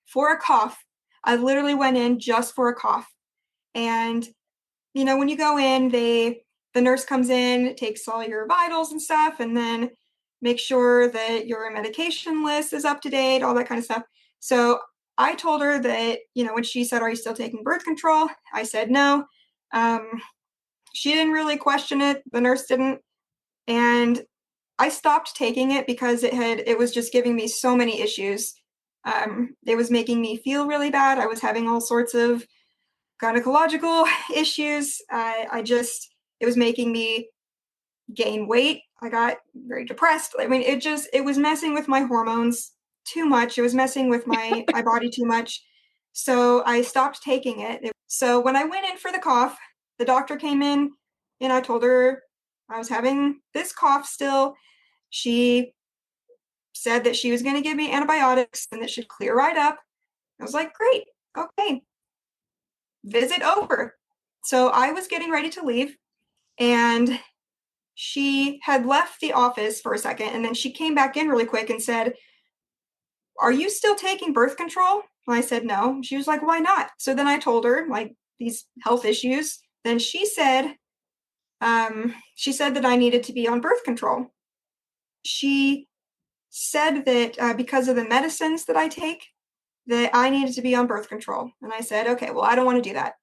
for a cough. I literally went in just for a cough. And when you go in, the nurse comes in, takes all your vitals and stuff, and then make sure that your medication list is up to date, all that kind of stuff. So I told her that, when she said, "Are you still taking birth control?" I said no. She didn't really question it. The nurse didn't. And I stopped taking it because it was just giving me so many issues. It was making me feel really bad. I was having all sorts of gynecological issues. It was making me gain weight. I got very depressed. It was messing with my hormones too much. It was messing with my body too much. So I stopped taking it. So when I went in for the cough, the doctor came in and I told her I was having this cough still. She said that she was going to give me antibiotics and that should clear right up. I was like, great, okay, visit over. So I was getting ready to leave, and she had left the office for a second, and then she came back in really quick and said, "Are you still taking birth control?" And I said, "No." She was like, "Why not?" So then I told her, like, these health issues. Then she said that I needed to be on birth control. She said that because of the medicines that I take, that I needed to be on birth control. And I said, "Okay, well, I don't want to do that."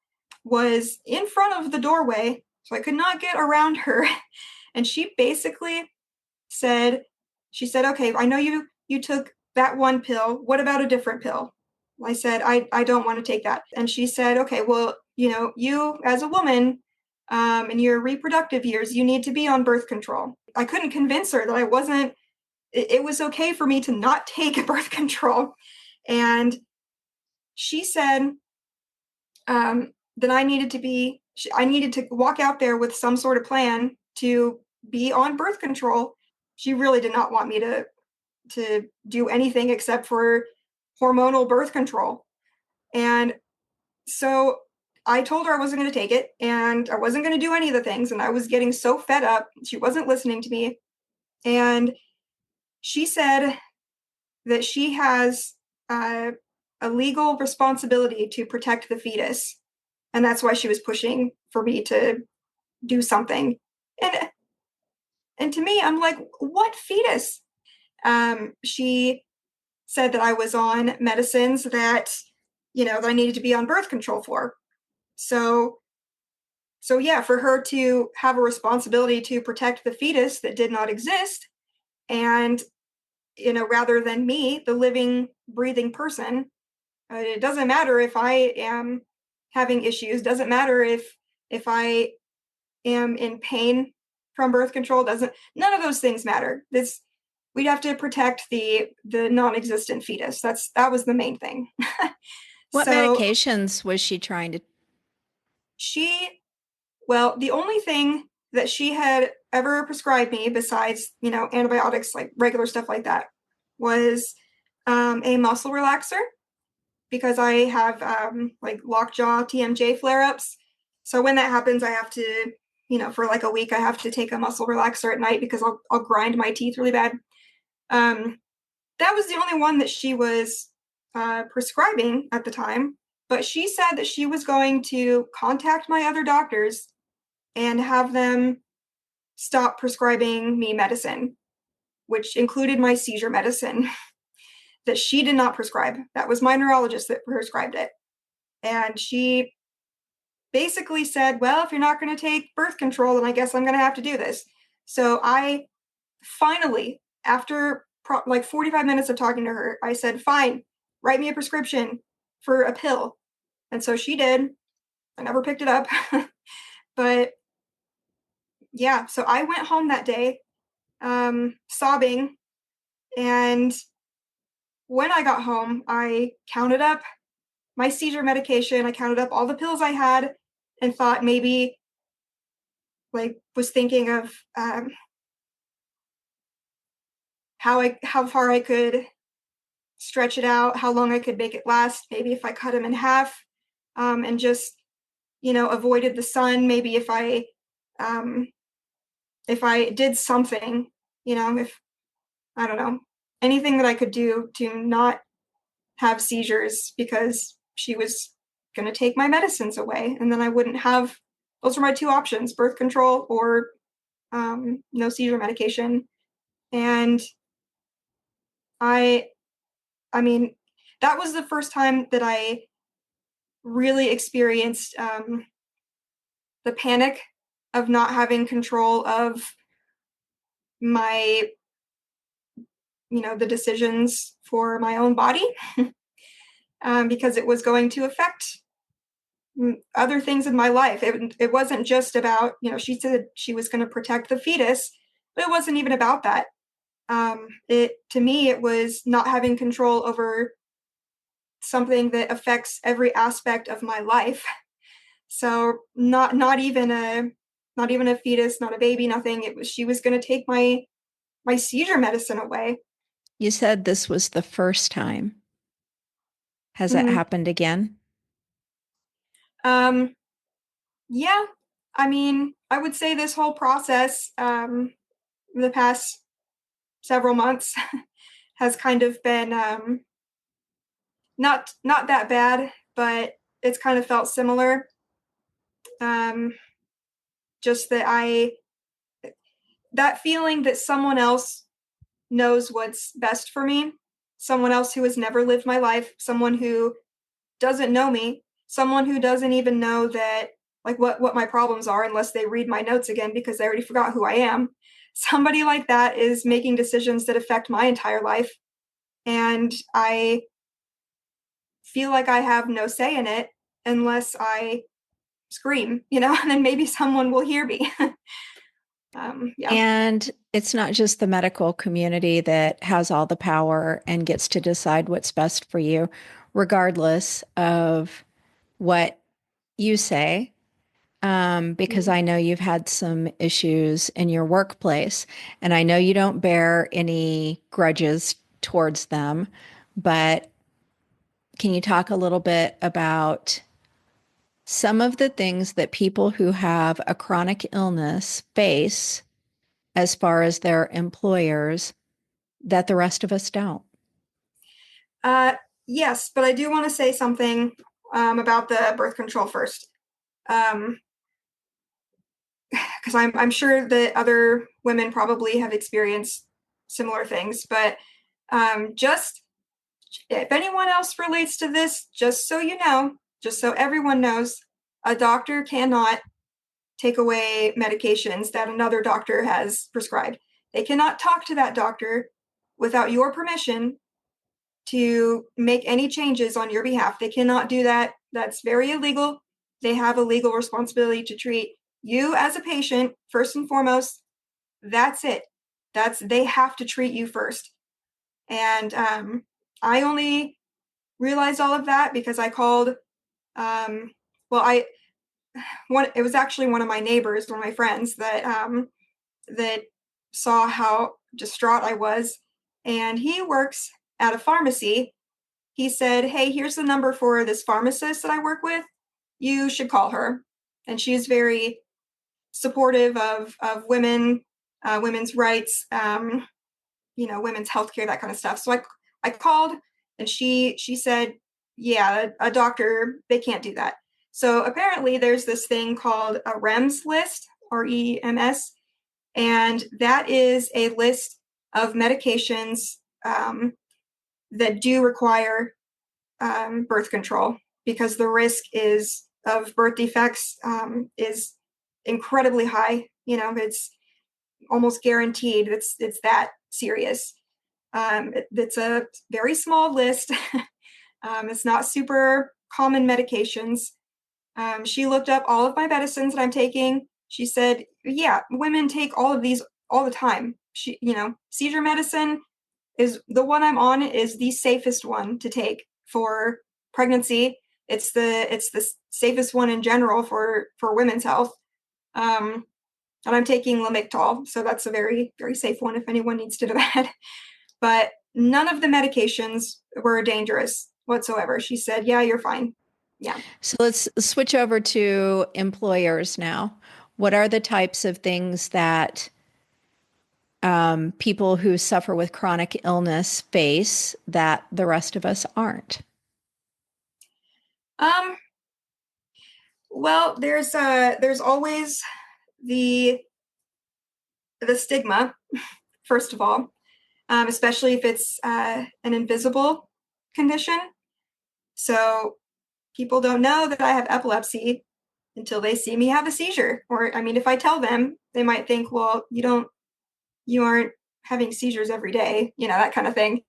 Was in front of the doorway, so I could not get around her. And she basically she said, "Okay, I know you took that one pill. What about a different pill?" I said, I don't want to take that. And she said, "Okay, well, you as a woman, in your reproductive years, you need to be on birth control. I couldn't convince her that I wasn't, it was okay for me to not take birth control. And she said that I needed to walk out there with some sort of plan to be on birth control. She really did not want me to do anything except for hormonal birth control. And so I told her I wasn't going to take it and I wasn't going to do any of the things. And I was getting so fed up. She wasn't listening to me. And she said that she has a legal responsibility to protect the fetus. And that's why she was pushing for me to do something. And to me, I'm like, what fetus? She said that I was on medicines that, that I needed to be on birth control for. So yeah, for her to have a responsibility to protect the fetus that did not exist, and, rather than me, the living, breathing person, it doesn't matter if I am having issues, doesn't matter if I am in pain from birth control, none of those things matter. We'd have to protect the non-existent fetus. That was the main thing. What So medications was she trying to? Well, the only thing that she had ever prescribed me besides, antibiotics, like regular stuff like that, was a muscle relaxer, because I have like lockjaw TMJ flare-ups. So when that happens, I have to, for like a week, I have to take a muscle relaxer at night because I'll grind my teeth really bad. That was the only one that she was prescribing at the time. But she said that she was going to contact my other doctors and have them stop prescribing me medicine, which included my seizure medicine that she did not prescribe. That was my neurologist that prescribed it. And she basically said, well, if you're not going to take birth control, then I guess I'm going to have to do this. So I finally, after like 45 minutes of talking to her, I said, fine, write me a prescription for a pill. And so she did. I never picked it up. But yeah, so I went home that day sobbing. And when I got home, I counted up my seizure medication. I counted up all the pills I had and thought maybe, like, was thinking of how far I could stretch it out, how long I could make it last. Maybe if I cut them in half and just, avoided the sun. Maybe if I did something, if, I don't know, anything that I could do to not have seizures, because she was going to take my medicines away. And then I wouldn't have, those were my two options, birth control or no seizure medication. And I mean, that was the first time that I really experienced the panic of not having control of my, the decisions for my own body, because it was going to affect other things in my life. It wasn't just about, she said she was going to protect the fetus, but it wasn't even about that. To me, it was not having control over something that affects every aspect of my life. So not even a fetus, not a baby, nothing. She was going to take my seizure medicine away. You said this was the first time. Has it happened again? Yeah. I mean, I would say this whole process, the past several months has kind of been not that bad, but it's kind of felt similar. Just that feeling that someone else knows what's best for me, someone else who has never lived my life, someone who doesn't know me, someone who doesn't even know that, like, what my problems are unless they read my notes again because they already forgot who I am. Somebody like that is making decisions that affect my entire life. And I feel like I have no say in it unless I scream, and then maybe someone will hear me. Yeah. And it's not just the medical community that has all the power and gets to decide what's best for you, regardless of what you say. Because I know you've had some issues in your workplace, and I know you don't bear any grudges towards them, but can you talk a little bit about some of the things that people who have a chronic illness face as far as their employers that the rest of us don't? Uh, yes, but I do want to say something about the birth control first. Because I'm sure that other women probably have experienced similar things, but just if anyone else relates to this, just so you know, just so everyone knows, a doctor cannot take away medications that another doctor has prescribed. They cannot talk to that doctor without your permission to make any changes on your behalf. They cannot do that. That's very illegal. They have a legal responsibility to treat you as a patient first and foremost. That's it. They have to treat you first. And I only realized all of that because I called. Well, it was actually one of my neighbors, one of my friends that saw how distraught I was, and he works at a pharmacy. He said, "Hey, here's the number for this pharmacist that I work with. You should call her." And she's very supportive of women, women's rights, women's healthcare, that kind of stuff. So I called, and she said, "Yeah, a doctor, they can't do that." So apparently, there's this thing called a REMS list, REMS, and that is a list of medications that do require birth control, because the risk of birth defects is incredibly high. It's almost guaranteed. It's that serious. It's a very small list. It's not super common medications. She looked up all of my medicines that I'm taking. She said, "Yeah, women take all of these all the time." Seizure medicine is the one I'm on, is the safest one to take for pregnancy. It's the safest one in general for women's health. And I'm taking Lamictal, so that's a very, very safe one if anyone needs to do that. But none of the medications were dangerous whatsoever. She said, "Yeah, you're fine." Yeah. So let's switch over to employers now. What are the types of things that people who suffer with chronic illness face that the rest of us aren't? Um, well, there's always the stigma, first of all, especially if it's an invisible condition. So people don't know that I have epilepsy until they see me have a seizure. Or, I mean, if I tell them, they might think, "Well, you aren't having seizures every day," that kind of thing.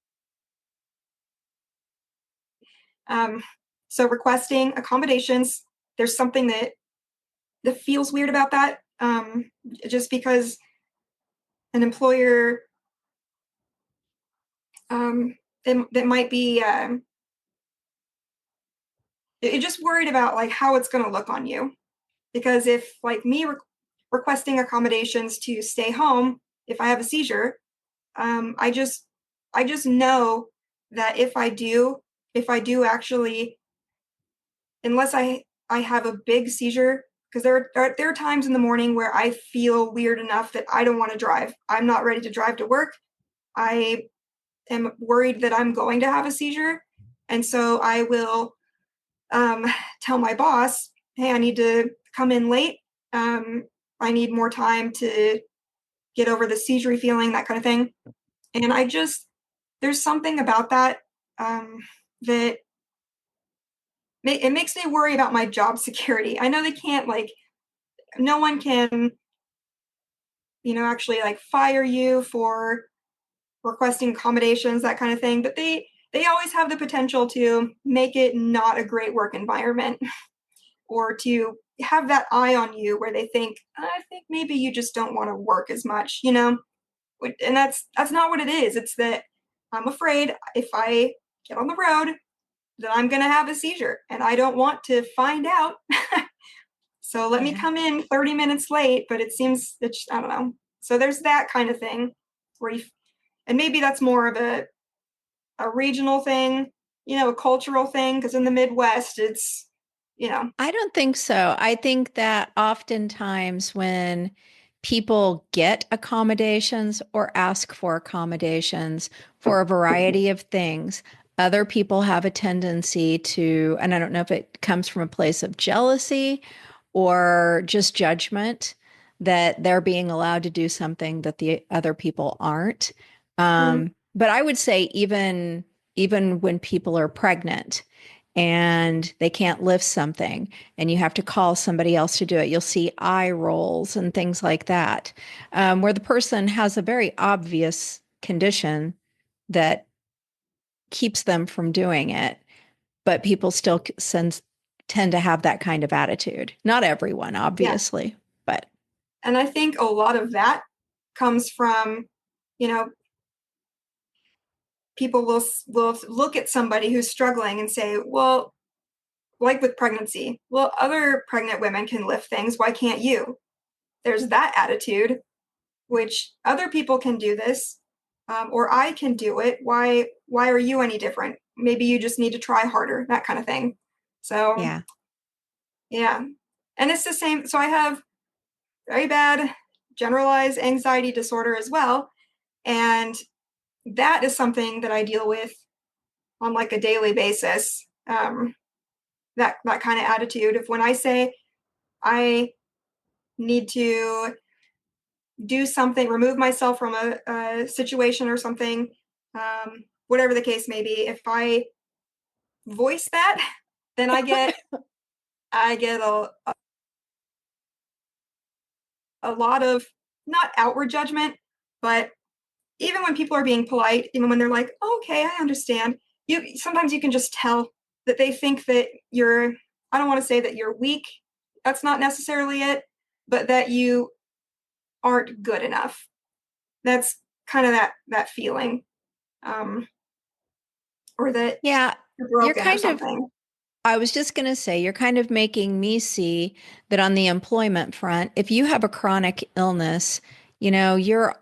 Um, so requesting accommodations, there's something that feels weird about that, just because an employer that might be you're just worried about like how it's going to look on you. Because if like me requesting accommodations to stay home if I have a seizure, I just know that if I do actually, unless I have a big seizure, because there are times in the morning where I feel weird enough that I don't want to drive. I'm not ready to drive to work. I am worried that I'm going to have a seizure, and so I will tell my boss, "Hey, I need to come in late. I need more time to get over the seizure feeling," that kind of thing. And there's something about that that it makes me worry about my job security. I know they can't, like, no one can, actually like fire you for requesting accommodations, that kind of thing, but they always have the potential to make it not a great work environment. or to have that eye on you where they think, I think maybe you just don't want to work as much, and that's not what it is. It's that I'm afraid if I get on the road that I'm going to have a seizure and I don't want to find out. So let me Yeah. come in 30 minutes late, but it seems that, I don't know. So there's that kind of thing where and maybe that's more of a regional thing, a cultural thing, because in the Midwest, it's. I don't think so. I think that oftentimes when people get accommodations or ask for accommodations for a variety of things, other people have a tendency to, and I don't know if it comes from a place of jealousy or just judgment that they're being allowed to do something that the other people aren't. Mm, But I would say even when people are pregnant and they can't lift something and you have to call somebody else to do it, you'll see eye rolls and things like that, where the person has a very obvious condition that keeps them from doing it, but people still tend to have that kind of attitude. Not everyone, yeah. obviously, but And I think a lot of that comes from, you know, people will look at somebody who's struggling and say, well, like with pregnancy, well, other pregnant women can lift things. Why can't you? There's that attitude, which other people can do this, or I can do it. Why are you any different? Maybe you just need to try harder, that kind of thing. So yeah. yeah, and it's the same. So I have very bad generalized anxiety disorder as well, and that is something that I deal with on like a daily basis. That kind of attitude of when I say I need to do something, remove myself from a situation or something, whatever the case may be. If I voice that, then I get a lot of not outward judgment, but even when people are being polite, even when they're like, oh, okay, I understand. Sometimes you can just tell that they think that you're. I don't want to say that you're weak. That's not necessarily it, but that you aren't good enough. That's kind of that feeling, um, or that Yeah, you're you're broken or kind of, something. I was just going to say, you're kind of making me see that on the employment front, if you have a chronic illness, you're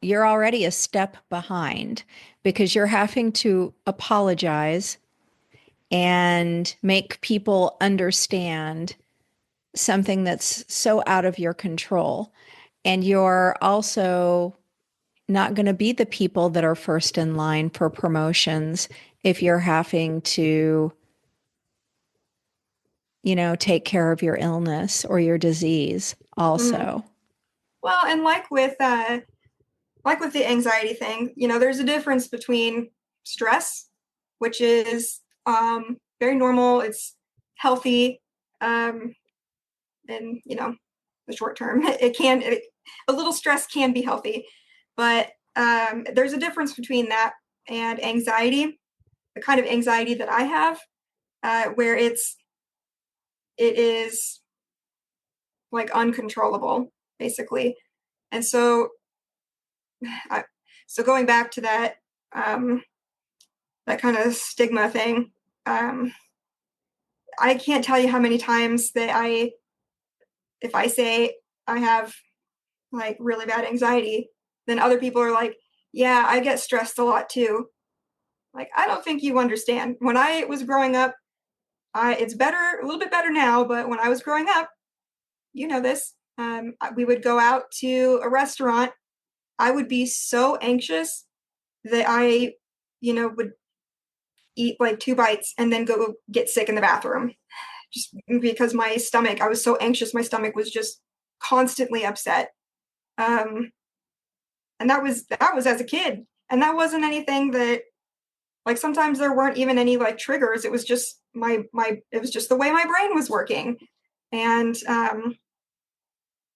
already a step behind because you're having to apologize and make people understand something that's so out of your control. And you're also not going to be the people that are first in line for promotions if you're having to, take care of your illness or your disease Mhm. also. Well, and like with the anxiety thing, there's a difference between stress, which is very normal. It's healthy, um, and the short term, a little stress can be healthy, but there's a difference between that and anxiety. The kind of anxiety that I have, where it is like uncontrollable, basically. And I, so going back to um, that kind of stigma thing, um, I can't tell you how many times that if I say I have like really bad anxiety, then other people are like, yeah, I get stressed a lot too. Like, I don't think you understand. When I was growing up, it's better, a little bit better now, but when I was growing up, this, we would go out to a restaurant. I would be so anxious that I, would eat like 2 bites and then go get sick in the bathroom just because I was so anxious. My stomach was just constantly upset. Um, and that was as a kid. And that wasn't anything that, like, sometimes there weren't even any like triggers. It was just it was just the way my brain was working. And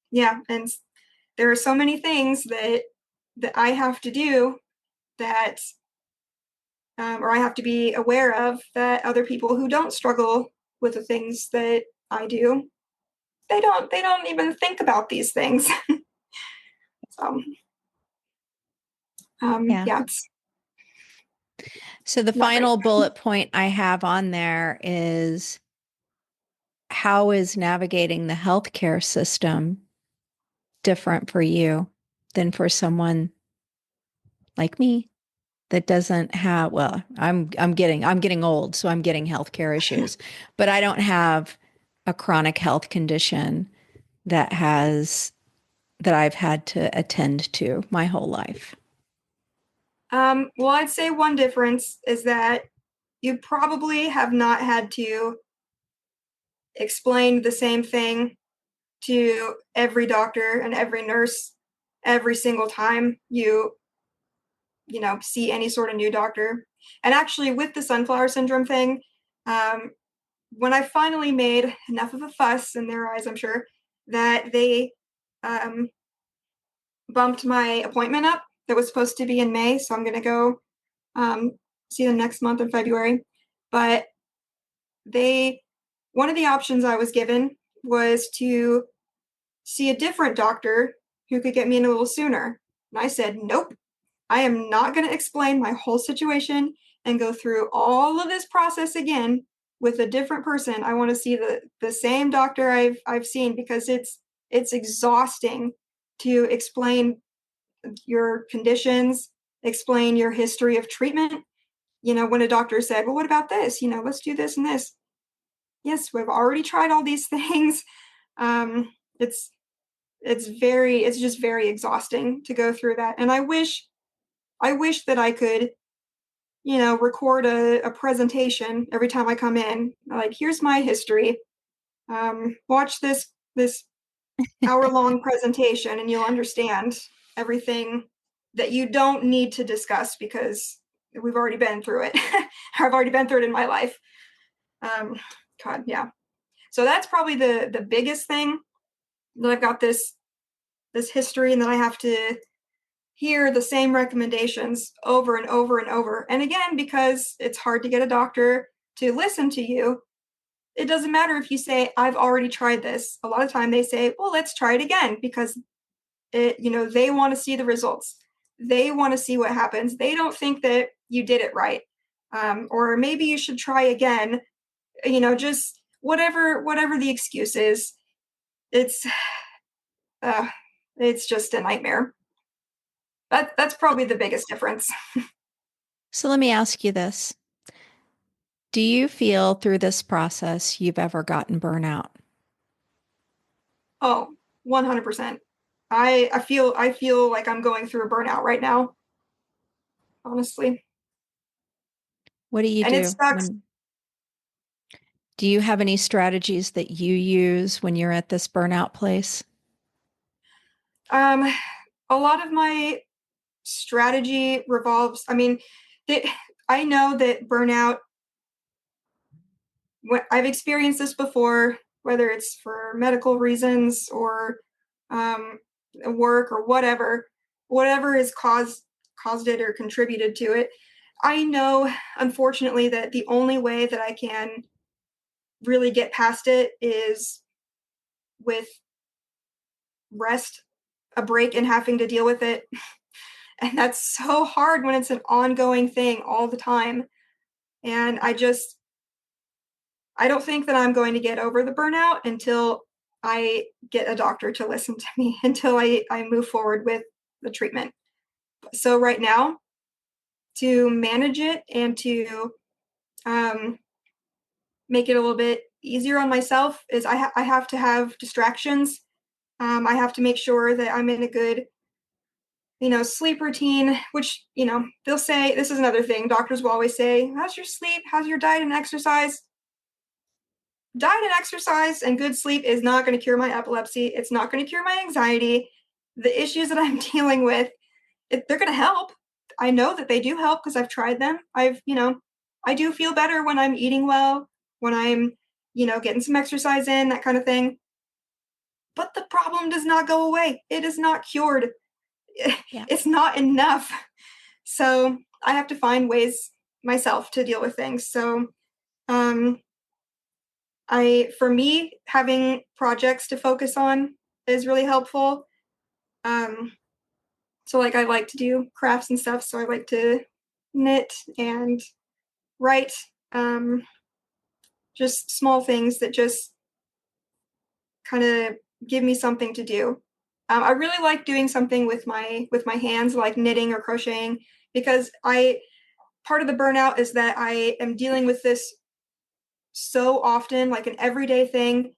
yeah, and there are so many things that I have to do that or I have to be aware of that other people who don't struggle with the things that I do, they don't even think about these things. So Yeah. yeah, it's So the not great. final bullet point I have on there is, how is navigating the healthcare system different for you than for someone like me that doesn't have, well, I'm getting old, so I'm getting healthcare issues, but I don't have a chronic health condition that has that I've had to attend to my whole life. Well, I'd say one difference is that you probably have not had to explain the same thing to every doctor and every nurse every single time you see any sort of new doctor. And actually, with the sunflower syndrome thing, um, when I finally made enough of a fuss in their eyes, I'm sure, that they um, bumped my appointment up that was supposed to be in May. So I'm going to go um, see them next month in February. But they, one of the options I was given was to see a different doctor who could get me in a little sooner. And I said, nope, I am not going to explain my whole situation and go through all of this process again with a different person. I want to see the same doctor I've seen, because it's exhausting to explain your conditions, explain your history of treatment. When a doctor said, well, what about this? Let's do this and this. Yes, we've already tried all these things. Um, it's it's just very exhausting to go through that. And I wish that I could, record a presentation every time I come in. Like, here's my history. Watch this hour-long presentation and you'll understand everything that you don't need to discuss, because we've already been through it. I've already been through it in my life. Um, God, yeah. So that's probably the biggest thing, that I've got this history and that I have to hear the same recommendations over and over and over. And again, because it's hard to get a doctor to listen to you, it doesn't matter if you say, I've already tried this. A lot of time they say, well, let's try it again, because they want to see the results. They want to see what happens. They don't think that you did it right. Or maybe you should try again, just whatever the excuse is. It's uh, it's just a nightmare. That's probably the biggest difference. So let me ask you this. Do you feel through this process you've ever gotten burnout? Oh, 100%. I feel like I'm going through a burnout right now, honestly. What do you And it do sucks. when, do you have any strategies that you use when you're at this burnout place? Um, a lot of my strategy revolves, I mean, that I know that burnout, when I've experienced this before, whether it's for medical reasons or um, work or whatever has caused it or contributed to it. I know, unfortunately, that the only way that I can really get past it is with rest, a break, and having to deal with it. And that's so hard when it's an ongoing thing all the time. And I don't think that I'm going to get over the burnout until I get a doctor to listen to me, until I move forward with the treatment. So right now, to manage it and to um, make it a little bit easier on myself, is I have to have distractions. I have to make sure that I'm in a good, sleep routine, which, they'll say, this is another thing. Doctors will always say, how's your sleep? How's your diet and exercise? Diet and exercise and good sleep is not going to cure my epilepsy. It's not going to cure my anxiety. The issues that I'm dealing with, they're going to help. I know that they do help because I've tried them. I do feel better when I'm eating well, when I'm, getting some exercise in, that kind of thing. But the problem does not go away. It is not cured. Yeah. It's not enough. So I have to find ways myself to deal with things. So um, For me, having projects to focus on is really helpful. Um, so like I like to do crafts and stuff, so I like to knit and write, just small things that just kind of give me something to do. I really like doing something with my hands, like knitting or crocheting, because I part of the burnout is that I am dealing with this so often, like an everyday thing,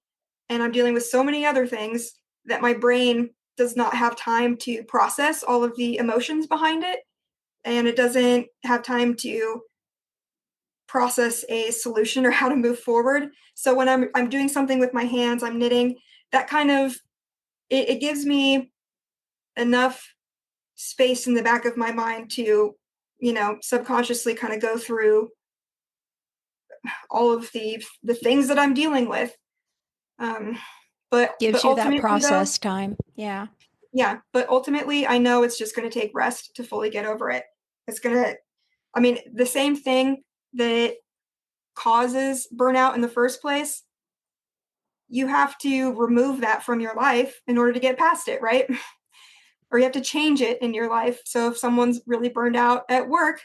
and I'm dealing with so many other things that my brain does not have time to process all of the emotions behind it, and it doesn't have time to process a solution or how to move forward. So when I'm doing something with my hands, I'm knitting, that kind of it gives me enough space in the back of my mind to, subconsciously kind of go through all of the things that I'm dealing with. Um, but Gives you that ultimately though, process time. Yeah. yeah, but ultimately I know it's just going to take rest to fully get over it. It's going to, I mean, the same thing that causes burnout in the first place, you have to remove that from your life in order to get past it, right? Or you have to change it in your life. So if someone's really burned out at work,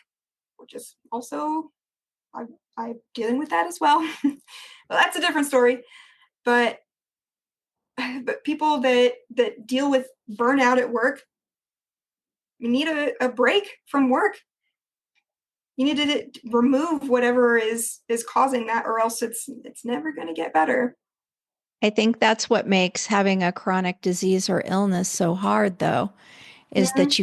which is also I'm dealing with that as well. Well, that's a different story. But people that deal with burnout at work, you need a break from work. You need to remove whatever is causing that, or else it's never going to get better. I think that's what makes having a chronic disease or illness so hard though, is Yeah. that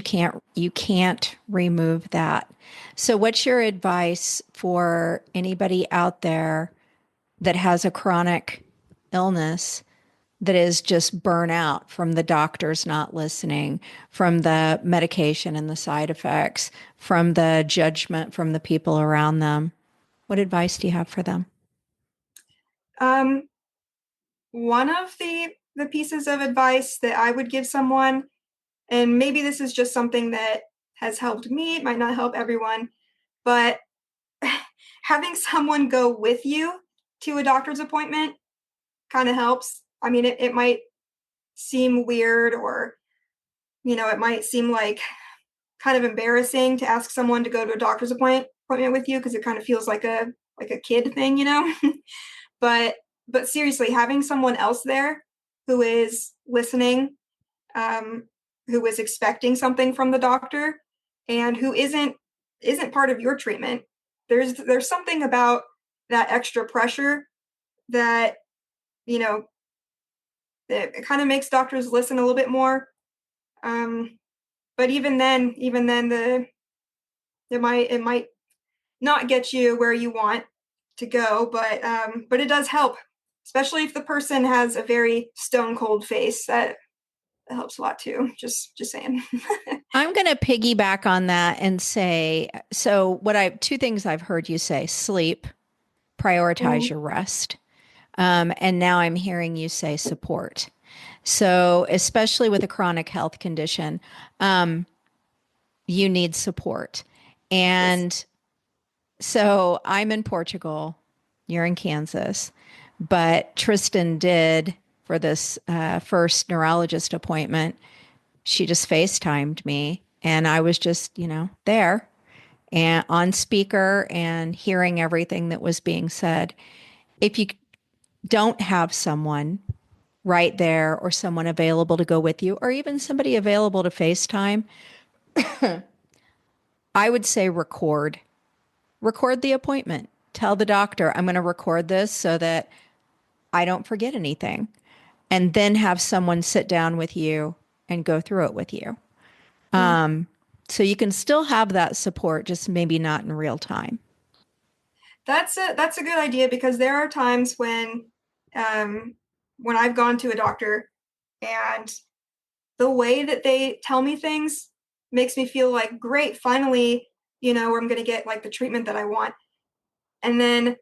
you can't remove that. So what's your advice for anybody out there that has a chronic illness that is just burnout from the doctors not listening, from the medication and the side effects, from the judgment from the people around them? What advice do you have for them? Um, One of the pieces of advice that I would give someone, and maybe this is just something that has helped me, it might not help everyone, but having someone go with you to a doctor's appointment kind of helps. I mean, it might seem weird, or, it might seem like kind of embarrassing to ask someone to go to a doctor's appointment with you, because it kind of feels like a kid thing, but but seriously, having someone else there who is listening, um, who is expecting something from the doctor, and who isn't part of your treatment. There's something about that extra pressure that, you know it kind of makes doctors listen a little bit more. Um, but even then, it might not get you where you want to go, but it does help, especially if the person has a very stone cold face. That helps a lot too. Just saying. I'm going to piggyback on that and say, so two things I've heard you say: sleep, prioritize Mm, your rest. And now I'm hearing you say support. So, especially with a chronic health condition, um, you need support. yes. And so I'm in Portugal, you're in Kansas, but Tristan did for this first neurologist appointment. She just FaceTimed me, and I was just, there and on speaker and hearing everything that was being said. If you don't have someone right there or someone available to go with you, or even somebody available to FaceTime, I would say record the appointment. Tell the doctor, I'm going to record this so that I don't forget anything. And then have someone sit down with you and go through it with you. Mm. So you can still have that support, just maybe not in real time. That's a good idea, because there are times um, when I've gone to a doctor, and the way that they tell me things makes me feel like, great, finally, I'm going to get like the treatment that I want. And then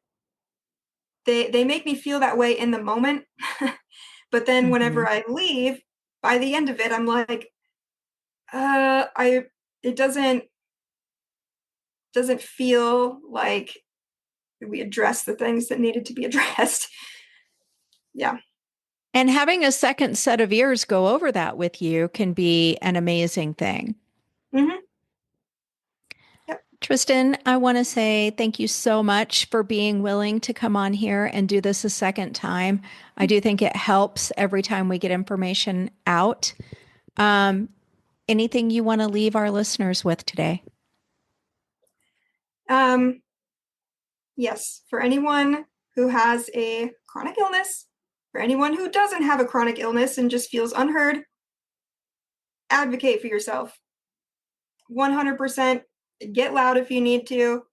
they make me feel that way in the moment. But then Mm-hmm. whenever I leave, by the end of it, I'm like, I it doesn't feel like we addressed the things that needed to be addressed. Yeah. And having a second set of ears go over that with you can be an amazing thing. Mm-hmm. Yep. Tristan, I want to say thank you so much for being willing to come on here and do this a second time. I do think it helps every time we get information out. Anything you want to leave our listeners with today? Yes, for anyone who has a chronic illness, for anyone who doesn't have a chronic illness and just feels unheard, advocate for yourself. 100%. Get loud if you need to.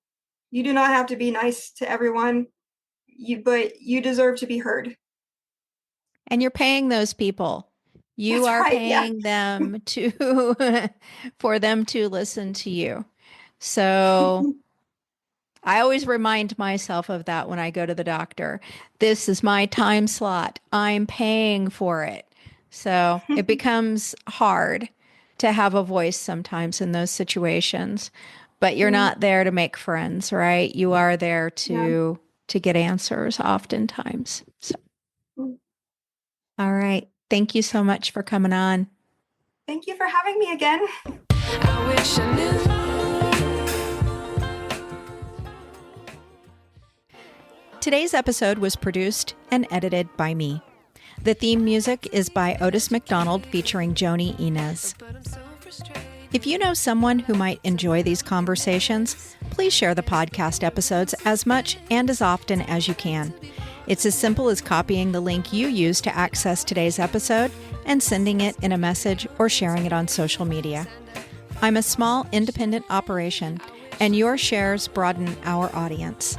You do not have to be nice to everyone, but you deserve to be heard. And you're paying those people. You That's are right, yeah. paying them to for them to listen to you. So I always remind myself of that when I go to the doctor. This is my time slot. I'm paying for it. So it becomes hard to have a voice sometimes in those situations. But you're not there to make friends, right? You are there to get answers oftentimes. So. All right. Thank you so much for coming on. Thank you for having me again. I wish I knew. Today's episode was produced and edited by me. The theme music is by Otis McDonald featuring Joni Inez. If you know someone who might enjoy these conversations, please share the podcast episodes as much and as often as you can. It's as simple as copying the link you use to access today's episode and sending it in a message or sharing it on social media. I'm a small independent operation, and your shares broaden our audience.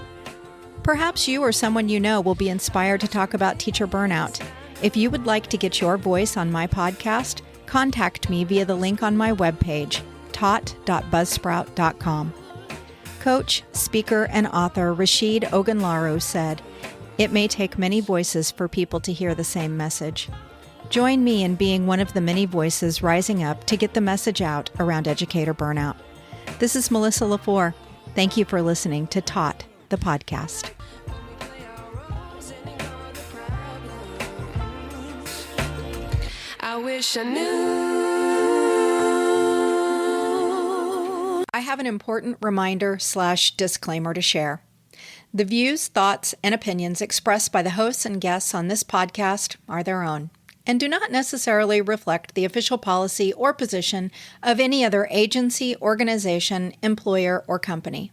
Perhaps you or someone you know will be inspired to talk about teacher burnout. If you would like to get your voice on my podcast, contact me via the link on my webpage, taught.buzzsprout.com. Coach, speaker, and author Rashid Ogunlaru said, "It may take many voices for people to hear the same message." Join me in being one of the many voices rising up to get the message out around educator burnout. This is Melissa LaFleur. Thank you for listening to Taught, the podcast. I wish I knew. I have an important reminder/disclaimer to share. The views, thoughts, and opinions expressed by the hosts and guests on this podcast are their own and do not necessarily reflect the official policy or position of any other agency, organization, employer, or company.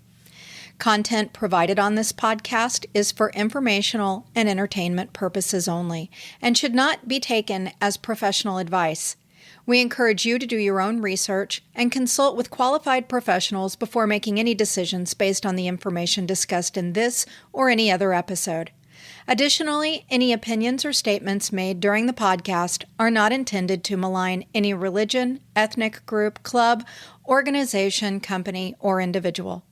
Content provided on this podcast is for informational and entertainment purposes only and should not be taken as professional advice. We encourage you to do your own research and consult with qualified professionals before making any decisions based on the information discussed in this or any other episode. Additionally, any opinions or statements made during the podcast are not intended to malign any religion, ethnic group, club, organization, company, or individual.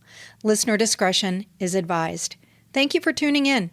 Listener discretion is advised. Thank you for tuning in,